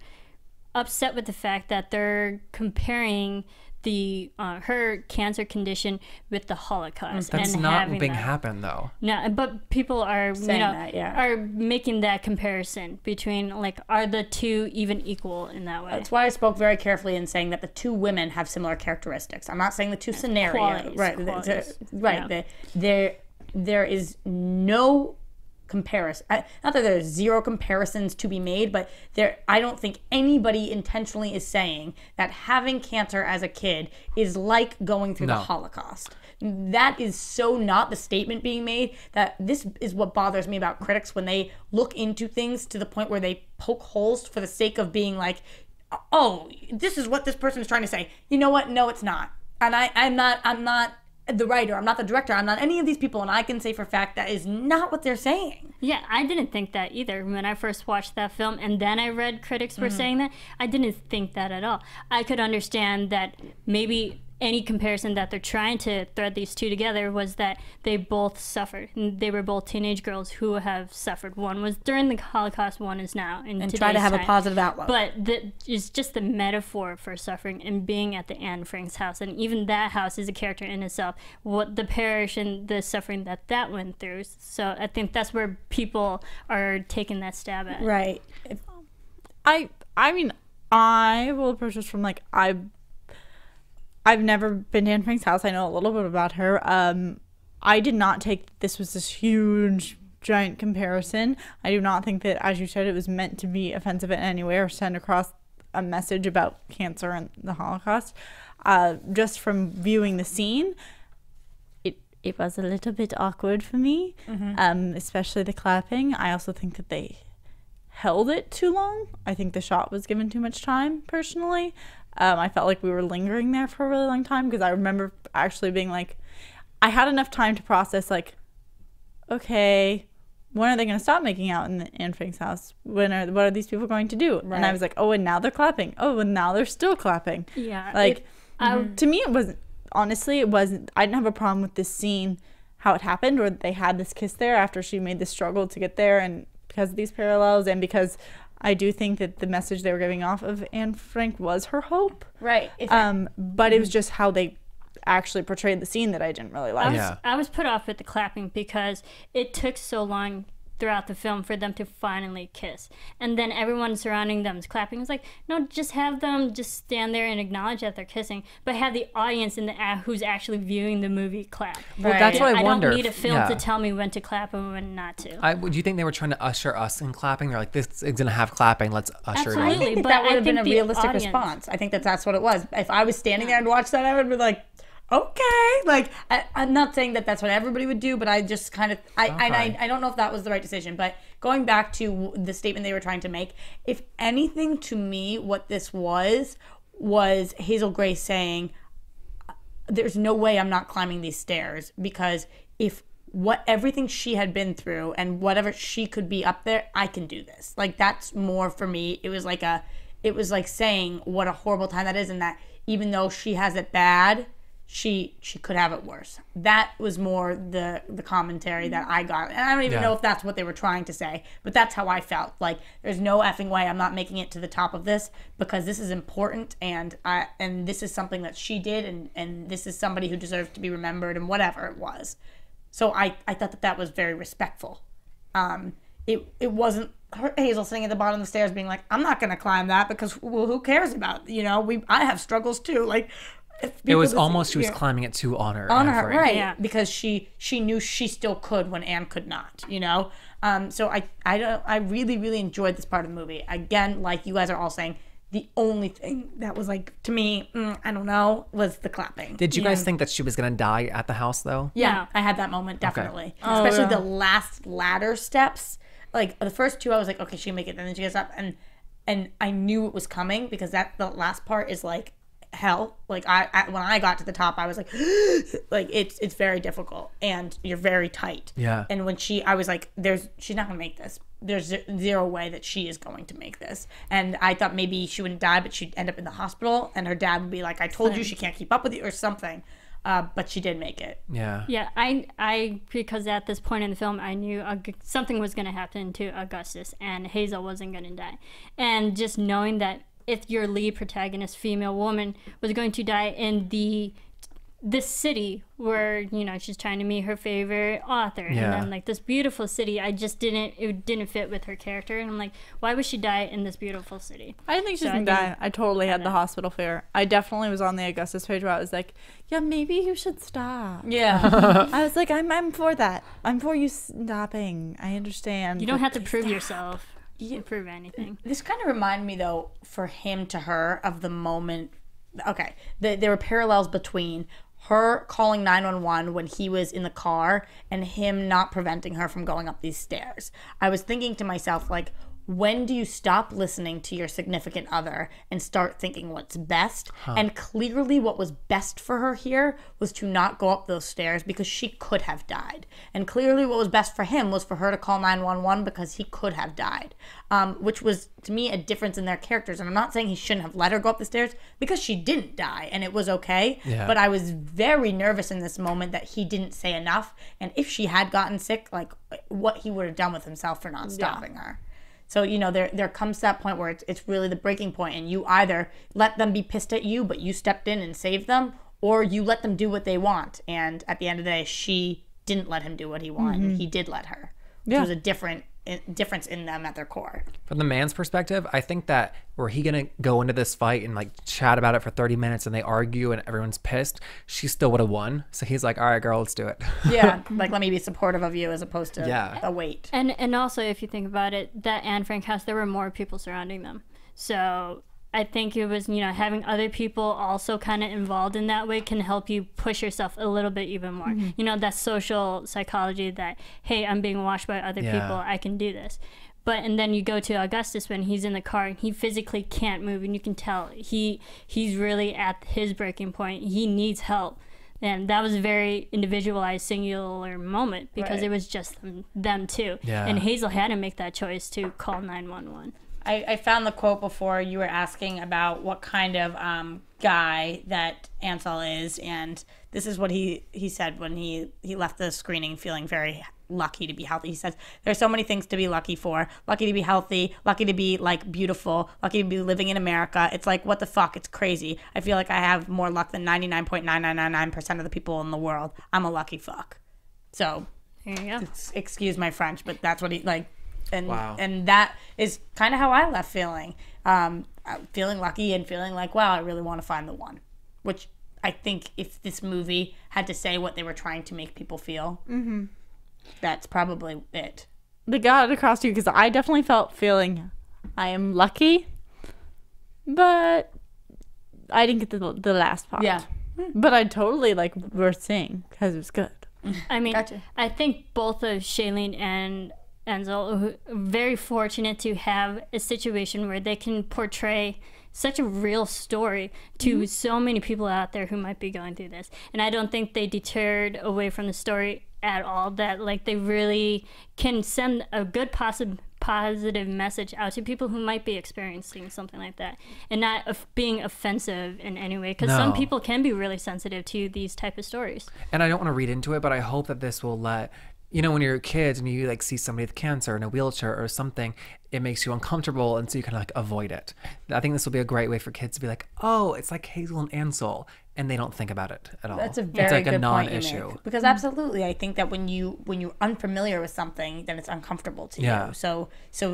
upset with the fact that they're comparing the her cancer condition with the Holocaust. That's and not being happened though. No, but people are saying that, are making that comparison between like, are the two even equal in that way? That's why I spoke very carefully in saying that the two women have similar characteristics. I'm not saying the two scenarios. Qualities. There is no comparison. Not that there's zero comparisons to be made, but I don't think anybody intentionally is saying that having cancer as a kid is like going through the Holocaust. That is so not the statement being made. That this is what bothers me about critics when they look into things to the point where they poke holes for the sake of being like, oh, this is what this person is trying to say. You know what? No, it's not. And I'm not the writer, I'm not the director, I'm not any of these people, and I can say for a fact that is not what they're saying. Yeah, I didn't think that either when I first watched that film, and then I read critics were saying that. I didn't think that at all. I could understand that maybe any comparison that they're trying to thread these two together was that they both suffered. They were both teenage girls who have suffered. One was during the Holocaust, one is now in and today's try to have time. a positive outlook. But it's just the metaphor for suffering and being at the Anne Frank's house, and even that house is a character in itself. What the parish and the suffering that went through. So I think that's where people are taking that stab at. Right. I mean, I will approach this from like I've never been to Anne Frank's house. I know a little bit about her. I did not take this was this huge, giant comparison. I do not think that, as you said, it was meant to be offensive in any way or send across a message about cancer and the Holocaust. Just from viewing the scene, it was a little bit awkward for me, especially the clapping. I also think that they held it too long. I think the shot was given too much time, personally. I felt like we were lingering there for a really long time because I remember actually being like, I had enough time to process like, okay, when are they going to stop making out in the Anne Frank's house? What are these people going to do? Right. And I was like, oh, and now they're clapping. Oh, and now they're still clapping. Yeah. Like, to me, it wasn't, honestly, it wasn't, I didn't have a problem with this scene, how it happened, or they had this kiss there after she made the struggle to get there, and because of these parallels, and because I do think that the message they were giving off of Anne Frank was her hope. Right. But it was just how they actually portrayed the scene that I didn't really like. I was put off with the clapping because it took so long throughout the film for them to finally kiss. And then everyone surrounding them is clapping. It's like, no, just have them just stand there and acknowledge that they're kissing, but have the audience in the who's actually viewing the movie clap. Well, that's what I wonder. I don't need a film to tell me when to clap and when not to. Do you think they were trying to usher us in clapping? They're like, this is going to have clapping. Let's usher it in. I think But that would I have been a think the realistic audience- response. I think that's what it was. If I was standing there and watched that, I would be like, okay. Like, I'm not saying that that's what everybody would do, but I just kind of, I don't know if that was the right decision. But going back to the statement they were trying to make, if anything, to me, what this was Hazel Grace saying, there's no way I'm not climbing these stairs, because if everything she had been through and whatever she could be up there, I can do this. Like, that's more for me. It was like saying what a horrible time that is, and that even though she has it bad, she could have it worse. That was more the commentary that I got. And I don't even know if that's what they were trying to say, but that's how I felt. Like, there's no effing way I'm not making it to the top of this, because this is important, and this is something that she did, and this is somebody who deserves to be remembered, and whatever it was. So I thought that was very respectful. It wasn't Hazel sitting at the bottom of the stairs being like, I'm not going to climb that, because, well, who cares about, I have struggles too. Like, it was almost she was climbing it to honor her, right? Yeah. Because she knew she still could when Anne could not. So I really, really enjoyed this part of the movie. Again, like you guys are all saying, the only thing that was like, to me, I don't know, was the clapping. Did you guys think that she was gonna die at the house though? Yeah, No. I had that moment, definitely. Okay. Especially the last ladder steps. Like, the first two, I was like, okay, she can make it. And then she gets up, and I knew it was coming, because the last part is like hell. Like, when I got to the top, I was like, like, it's very difficult, and you're very tight. Yeah. And when I was like, she's not gonna make this. There's zero way that she is going to make this. And I thought maybe she wouldn't die, but she'd end up in the hospital, and her dad would be like, I told you she can't keep up with you, or something. But she did make it. Yeah. Yeah, I because at this point in the film, I knew something was going to happen to Augustus, and Hazel wasn't going to die. And just knowing that if your lead protagonist, female woman, was going to die in this city where, she's trying to meet her favorite author, and then like this beautiful city, it didn't fit with her character, and I'm like, why would she die in this beautiful city? I didn't think she was gonna die. I totally had the hospital fear. I definitely was on the Augustus page where I was like, yeah, maybe you should stop. Yeah. I was like, I'm for that. I'm for you stopping. I understand. You don't have to prove yourself. You prove anything. This kind of reminded me, though, for him to her, of the moment. Okay, there were parallels between her calling 911 when he was in the car and him not preventing her from going up these stairs. I was thinking to myself, like, when do you stop listening to your significant other and start thinking what's best? And clearly what was best for her here was to not go up those stairs, because she could have died. And clearly what was best for him was for her to call 911, because he could have died. Which was, to me, a difference in their characters. And I'm not saying he shouldn't have let her go up the stairs, because she didn't die and it was okay. Yeah. But I was very nervous in this moment that he didn't say enough. And if she had gotten sick, like, what he would have done with himself for not stopping her. So, there comes that point where it's really the breaking point, and you either let them be pissed at you, but you stepped in and saved them, or you let them do what they want. And at the end of the day, she didn't let him do what he wanted. Mm-hmm. He did let her. Which was a difference in them at their core. From the man's perspective, I think that were he gonna go into this fight and like chat about it for 30 minutes and they argue and everyone's pissed, she still would have won. So he's like, all right, girl, let's do it. Yeah, like, let me be supportive of you as opposed to a weight. And also, if you think about it, that Anne Frank house, there were more people surrounding them. So I think it was, having other people also kind of involved in that way can help you push yourself a little bit even more. Mm-hmm. That social psychology that, hey, I'm being watched by other people, I can do this. And then you go to Augustus when he's in the car and he physically can't move, and you can tell he's really at his breaking point. He needs help. And that was a very individualized, singular moment, because it was just them two. Yeah. And Hazel had to make that choice to call 911. I found the quote before you were asking about what kind of guy that Ansel is, and this is what he said when he left the screening feeling very lucky to be healthy. He says, there's so many things to be lucky for. Lucky to be healthy, lucky to be, like, beautiful, lucky to be living in America. It's like, what the fuck? It's crazy. I feel like I have more luck than 99.9999% of the people in the world. I'm a lucky fuck. So There you go. Excuse my French, but that's what he like. And Wow. and that is kind of how I left feeling. Feeling lucky and feeling like, wow, I really want to find the one. Which I think if this movie had to say what they were trying to make people feel, that's probably it. They got it across to you, because I definitely felt feeling I am lucky, but I didn't get the last part. Yeah. But I totally like worth seeing because it was good. I mean, Gotcha. I think both of Shailene and Enzel are very fortunate to have a situation where they can portray such a real story to so many people out there who might be going through this. And I don't think they deterred away from the story at all. That like they really can send a good positive message out to people who might be experiencing something like that, and not being offensive in any way, because some No. people can be really sensitive to these type of stories. And I don't want to read into it, but I hope that this will let, you know, when you're kids and you like see somebody with cancer in a wheelchair or something, it makes you uncomfortable, and so you kind of like avoid it. I think this will be a great way for kids to be like, oh, it's like Hazel and Ansel, and they don't think about it at all. That's a it's very like good a point you non-issue. make. Because absolutely, I think that when you're unfamiliar with something, then it's uncomfortable to Yeah. you. So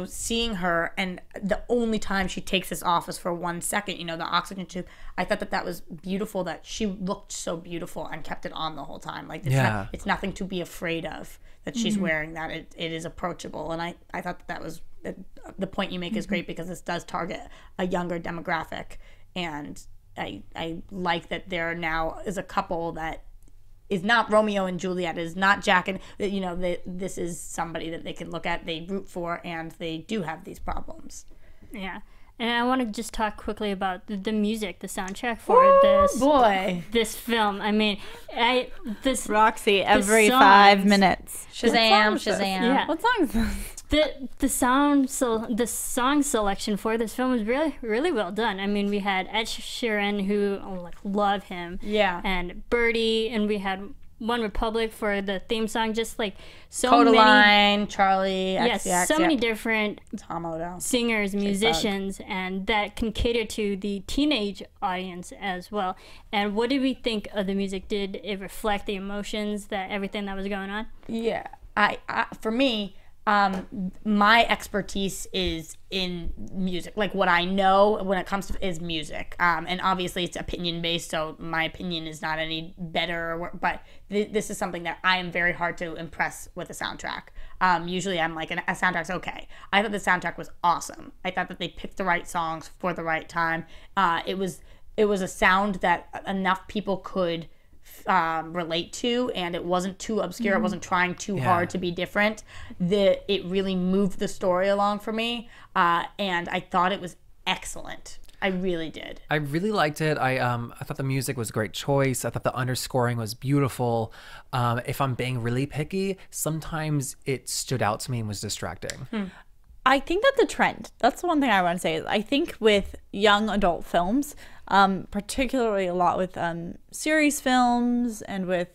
seeing her, and the only time she takes this off is for 1 second, you know, the oxygen tube. I thought that was beautiful. That she looked so beautiful and kept it on the whole time. Like it's nothing to be afraid of that she's wearing. That it is approachable, and I thought that was the point you make is great, because this does target a younger demographic, and I like that there now is a couple that is not Romeo and Juliet, is not Jack and, you know, this is somebody that they can look at, they root for, and they do have these problems. Yeah. And I want to just talk quickly about the music, the soundtrack for this film. I mean, Roxy every songs- 5 minutes. Shazam, What song is this? Shazam. Yeah. What song is this? the song selection for this film was really, really well done. I mean, we had Ed Sheeran, who love him, and Birdie, and we had One Republic for the theme song. Just like so many, Codaline, Charlie, yes, XCX, so many different Tom Odell. singers, musicians, and that can cater to the teenage audience as well. And what did we think of the music? Did it reflect the emotions, that everything that was going on? Yeah, I for me, my expertise is in music. Like what I know when it comes to is music. And obviously it's opinion based, so my opinion is not any better. But this is something that I am very hard to impress with a soundtrack. Usually I'm like, a soundtrack's okay. I thought the soundtrack was awesome. I thought that they picked the right songs for the right time. It was a sound that enough people could relate to, and it wasn't too obscure. It wasn't trying too hard to be different. It really moved the story along for me, and I thought it was excellent. I really did. I really liked it. I thought the music was a great choice. I thought the underscoring was beautiful. If I'm being really picky, sometimes it stood out to me and was distracting. I think that's a trend. That's the one thing I want to say. Is I think with young adult films, particularly a lot with series films, and with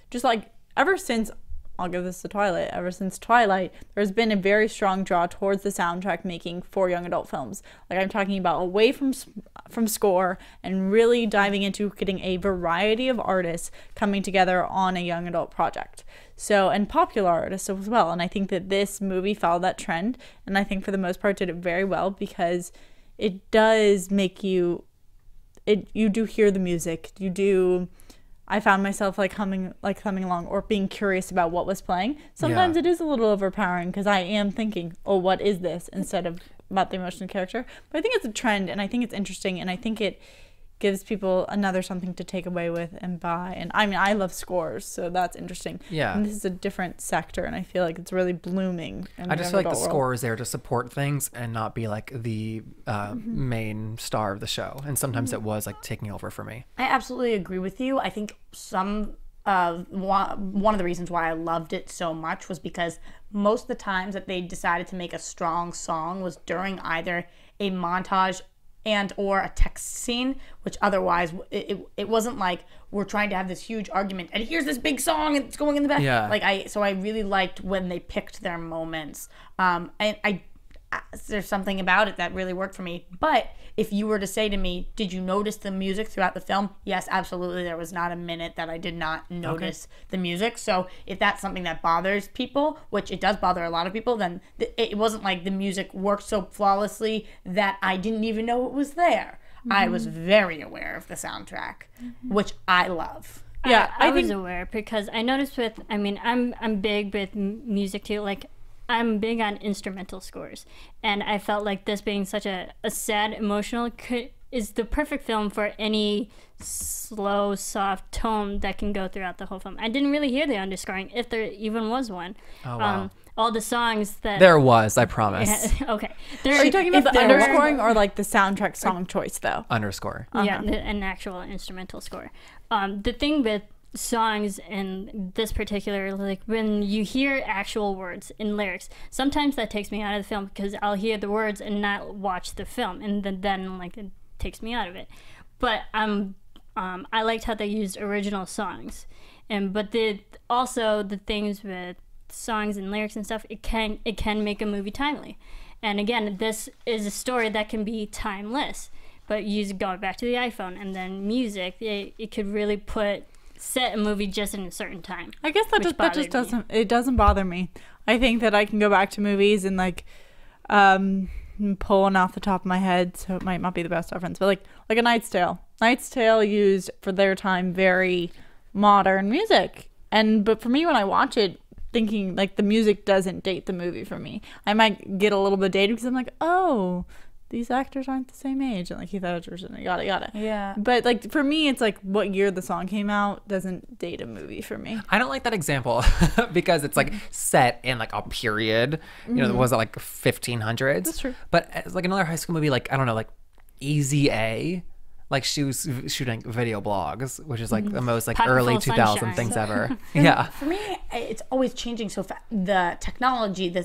just like ever since, I'll give this to Twilight, ever since Twilight, there's been a very strong draw towards the soundtrack making for young adult films. Like I'm talking about away from score and really diving into getting a variety of artists coming together on a young adult project. So, and popular artists as well. And I think that this movie followed that trend, and I think for the most part did it very well, because it does make you do hear the music. I found myself humming along or being curious about what was playing. Sometimes it is a little overpowering, because I am thinking, oh, what is this, instead of about the emotional character. But I think it's a trend, and I think it's interesting, and I think it gives people another something to take away with and buy. And I mean, I love scores, so that's interesting. Yeah. And this is a different sector, and I feel like it's really blooming. I just feel like the score is there to support things and not be like the main star of the show. And sometimes it was like taking over for me. I absolutely agree with you. I think one of the reasons why I loved it so much was because most of the times that they decided to make a strong song was during either a montage and or a text scene, which otherwise it wasn't like we're trying to have this huge argument and here's this big song and it's going in the back. Yeah. So I really liked when they picked their moments. And I there's something about it that really worked for me. But if you were to say to me, did you notice the music throughout the film? Yes, absolutely. There was not a minute that I did not notice the music. So if that's something that bothers people, which it does bother a lot of people, then it wasn't like the music worked so flawlessly that I didn't even know it was there. I was very aware of the soundtrack, which I love. Yeah, I was aware because I noticed I'm big with music too. Like, I'm big on instrumental scores, and I felt like this being such a sad, emotional, is the perfect film for any slow, soft tone that can go throughout the whole film. I didn't really hear the underscoring, if there even was one. Oh, wow. All the songs that... There was, I promise. Okay. Are you talking about the underscoring or like the soundtrack song choice, though? Underscore. Yeah, an actual instrumental score. The thing with songs in this particular, like when you hear actual words in lyrics, sometimes that takes me out of the film because I'll hear the words and not watch the film, and then like it takes me out of it. But I liked how they used original songs, but also the things with songs and lyrics and stuff, it can make a movie timely. And again, this is a story that can be timeless, but going back to the iPhone and then music, it could really set a movie just in a certain time. I guess that just doesn't bother me. I think that I can go back to movies and like pulling off the top of my head, so it might not be the best reference, but like a Knight's Tale. Knight's Tale used for their time very modern music, but for me when I watch it, thinking like the music doesn't date the movie for me. I might get a little bit dated because I'm like, oh, these actors aren't the same age, and like Heath Ledger's and yada yada. Yeah. But like for me, it's like what year the song came out doesn't date a movie for me. I don't like that example because it's like set in like a period. You know, was it like 1500s? That's true. But it's like another high school movie, like I don't know, like Easy A. Like she was shooting video blogs, which is like the most like early 2000 things ever. Yeah. For me, it's always changing so fast. The technology,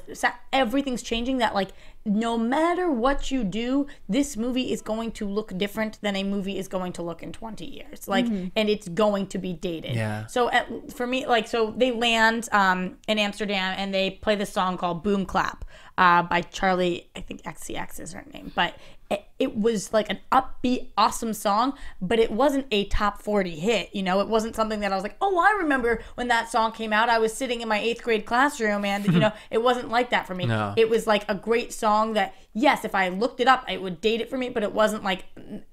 everything's changing. That like no matter what you do, this movie is going to look different than a movie is going to look in 20 years. Like, and it's going to be dated. Yeah. So for me, like, so they land in Amsterdam and they play this song called Boom Clap by Charlie. I think XCX is her name, but. It was like an upbeat, awesome song, but it wasn't a top 40 hit. You know, it wasn't something that I was like, oh, I remember when that song came out. I was sitting in my 8th grade classroom, and you know, it wasn't like that for me. No. It was like a great song that, yes, if I looked it up, it would date it for me, but it wasn't like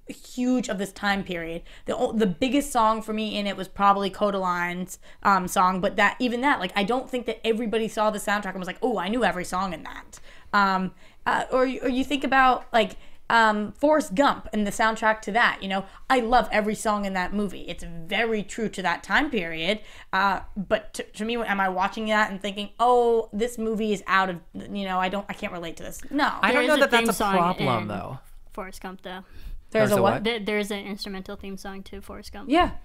huge of this time period. The biggest song for me in it was probably Codaline's song, but like I don't think that everybody saw the soundtrack and was like, oh, I knew every song in that. Or you think about like. Forrest Gump and the soundtrack to that, you know, I love every song in that movie. It's very true to that time period. But to me, am I watching that and thinking, oh, this movie is out of, you know, I can't relate to this. No. I don't know that that's a problem though. Forrest Gump though. There's a what? There's an instrumental theme song to Forrest Gump. Yeah.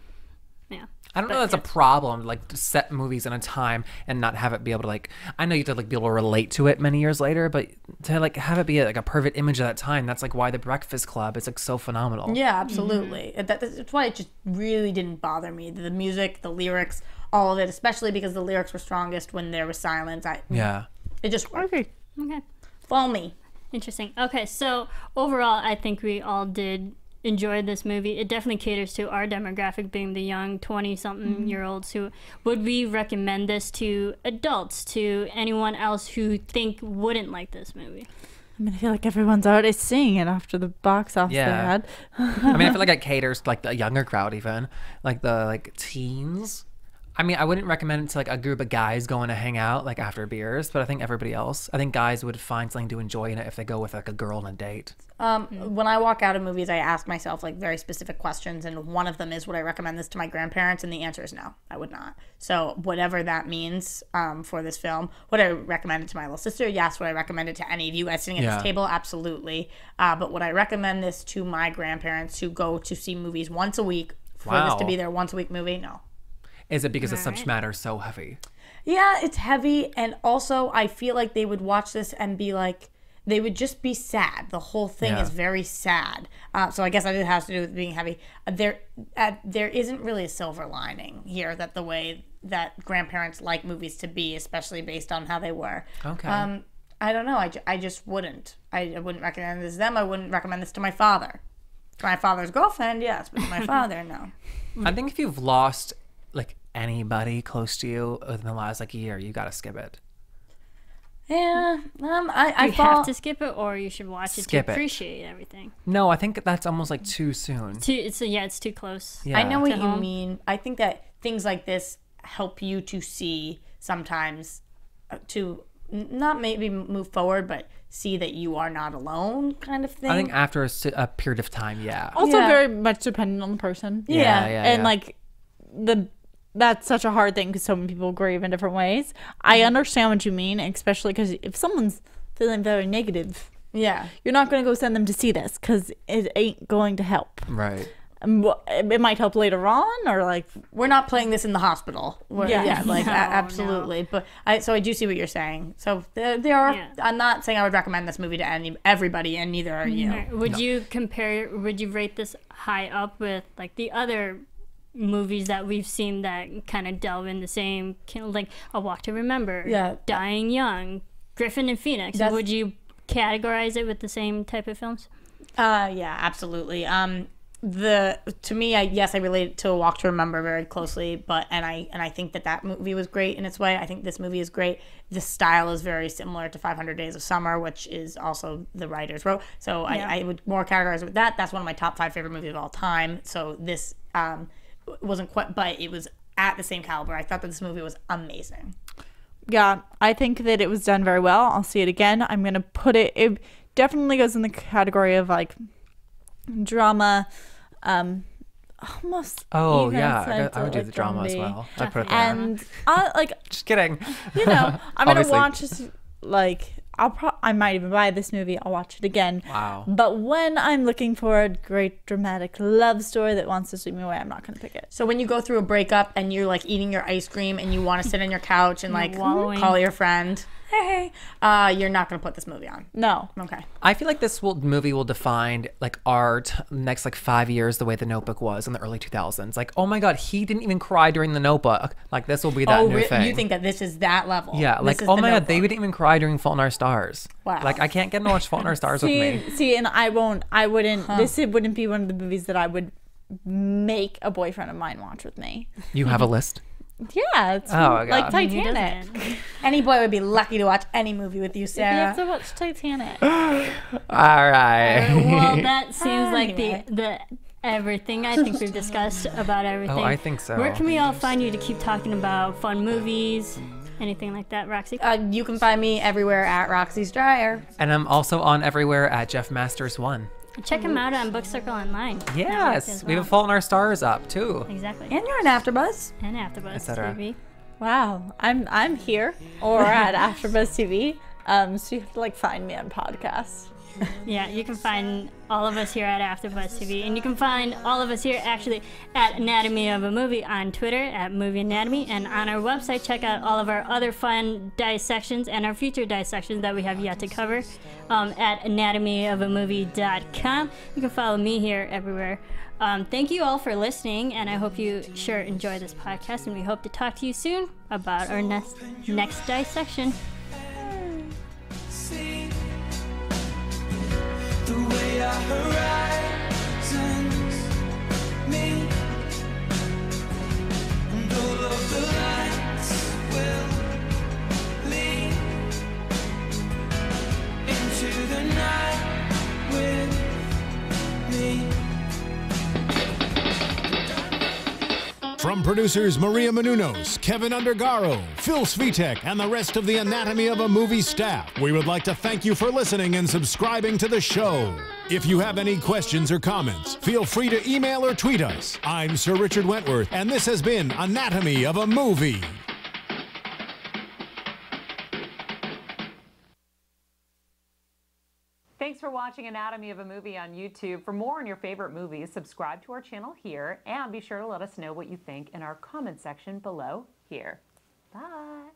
Yeah. I don't know that's a problem, like to set movies in a time and not have it be able to like, I know you have to like be able to relate to it many years later, but to like have it be like a perfect image of that time, that's like why The Breakfast Club is like so phenomenal. Yeah, absolutely. That's why it just really didn't bother me. The music, the lyrics, all of it, especially because the lyrics were strongest when there was silence. It just worked. Okay. Follow me. Interesting. Okay, so overall, I think we all did enjoy this movie. It definitely caters to our demographic, being the young 20-something-year-olds. Who would we recommend this to adults, to anyone else who wouldn't like this movie? I mean, I feel like everyone's already seeing it after the box office they had. I mean, I feel like it caters to like the younger crowd, even like the like teens. I mean, I wouldn't recommend it to like a group of guys going to hang out like after beers, but I think everybody else, I think guys would find something to enjoy in it if they go with like a girl on a date. When I walk out of movies, I ask myself like very specific questions, and one of them is, would I recommend this to my grandparents? And the answer is no, I would not. So whatever that means for this film, would I recommend it to my little sister? Yes. Would I recommend it to any of you guys sitting at this table? Absolutely. But would I recommend this to my grandparents who go to see movies once a week for this to be their once a week movie? No. Is it because the subject matter is so heavy? Yeah, it's heavy, and also I feel like they would watch this and be like, they would just be sad. The whole thing is very sad. So I guess that it has to do with being heavy. There isn't really a silver lining here, that the way that grandparents like movies to be, especially based on how they were. Okay. I don't know. I just wouldn't. I wouldn't recommend this to them. I wouldn't recommend this to my father. To my father's girlfriend, yes, but to my father, no. I think if you've lost like anybody close to you within the last like year, you gotta skip it. Yeah, You I have to skip it, or you should watch it Skip to it. appreciate everything. No, I think that's almost like too soon. It's too close. Yeah. I know what you home. mean. I think that things like this help you to see sometimes to not maybe move forward, but see that you are not alone, kind of thing. I think after a period of time, yeah. Also, Yeah. very much dependent on the person. Yeah. And like that's such a hard thing because so many people grieve in different ways. I understand what you mean, especially because if someone's feeling very negative, Yeah. you're not going to go send them to see this because it ain't going to help. Right. It might help later on, or like We're not playing this in the hospital. Yeah. Like No, absolutely. But I do see what you're saying. So there are. Yeah. I'm not saying I would recommend this movie to everybody, and neither are you. Alright, Would you rate this high up with like the other movies that we've seen that kind of delve in the same kind of like A Walk to Remember, Yeah. Dying Young, Griffin and Phoenix? Would you categorize it with the same type of films? Yeah, absolutely. To me, I relate to A Walk to Remember very closely, but I think that movie was great in its way. I think this movie is great. The style is very similar to 500 Days of Summer, which is also the writers wrote. So Yeah. I would more categorize it with that. That's one of my top 5 favorite movies of all time. So this wasn't quite, but it was at the same caliber. I thought that this movie was amazing. yeah, I think that it was done very well. I'll see it again. I'm gonna put it definitely goes in the category of like drama, almost. Oh even yeah, sense I would of, do like, the drama as dramedy. well. I'd put it there. And like Just kidding. I'm gonna Obviously. watch this. Like I might even buy this movie. I'll watch it again. Wow. But when I'm looking for a great dramatic love story that wants to sweep me away, I'm not gonna pick it. So when you go through a breakup and you're like eating your ice cream and you want to sit on your couch and like wallowing. call your friend, hey, you're not going to put this movie on. No. Okay. I feel like this movie will define like art next like 5 years the way The Notebook was in the early 2000s. Like, oh my God, he didn't even cry during The Notebook. Like this will be that new thing. You think that this is that level? Yeah, This like is oh The my God, they Notebook. didn't even cry during Fault in Our Stars. Wow. Like I can't get no much Fault in Our Stars with me. See, and I wouldn't. This wouldn't be one of the movies that I would make a boyfriend of mine watch with me. You have a list? Yeah, it's Oh my like God. Who Titanic. doesn't? Any boy would be lucky to watch any movie with you, You Sarah. have to watch Titanic. All right. Well, that seems like Anyway. the everything. I think we've discussed about everything. Oh, I think so. Where can we all find you to keep talking about fun movies, anything like that, Roxy? You can find me everywhere at Roxy Striar. And I'm also on everywhere at Jeff Masters 1. Check him out on Book Circle Online. Yes, As we have well. a Fault in Our Stars up too. Exactly. And you're an AfterBuzz. And AfterBuzz cetera. TV. Wow, I'm here or at AfterBuzz TV. So you have to like find me on podcasts. Yeah, you can find all of us here at AfterBuzz TV, and you can find all of us here actually at Anatomy of a Movie on Twitter at Movie Anatomy, and on our website check out all of our other fun dissections and our future dissections that we have yet to cover at anatomyofamovie.com. You can follow me here everywhere. Thank you all for listening, and I hope you sure enjoy this podcast, and we hope to talk to you soon about our next dissection. See the way our horizons meet, and all of the lights will lead into the night with me. From producers Maria Menounos, Kevin Undergaro, Phil Svitek, and the rest of the Anatomy of a Movie staff, we would like to thank you for listening and subscribing to the show. If you have any questions or comments, feel free to email or tweet us. I'm Sir Richard Wentworth, and this has been Anatomy of a Movie. Thanks for watching Anatomy of a Movie on YouTube. For more on your favorite movies, subscribe to our channel here and be sure to let us know what you think in our comment section below here. Bye.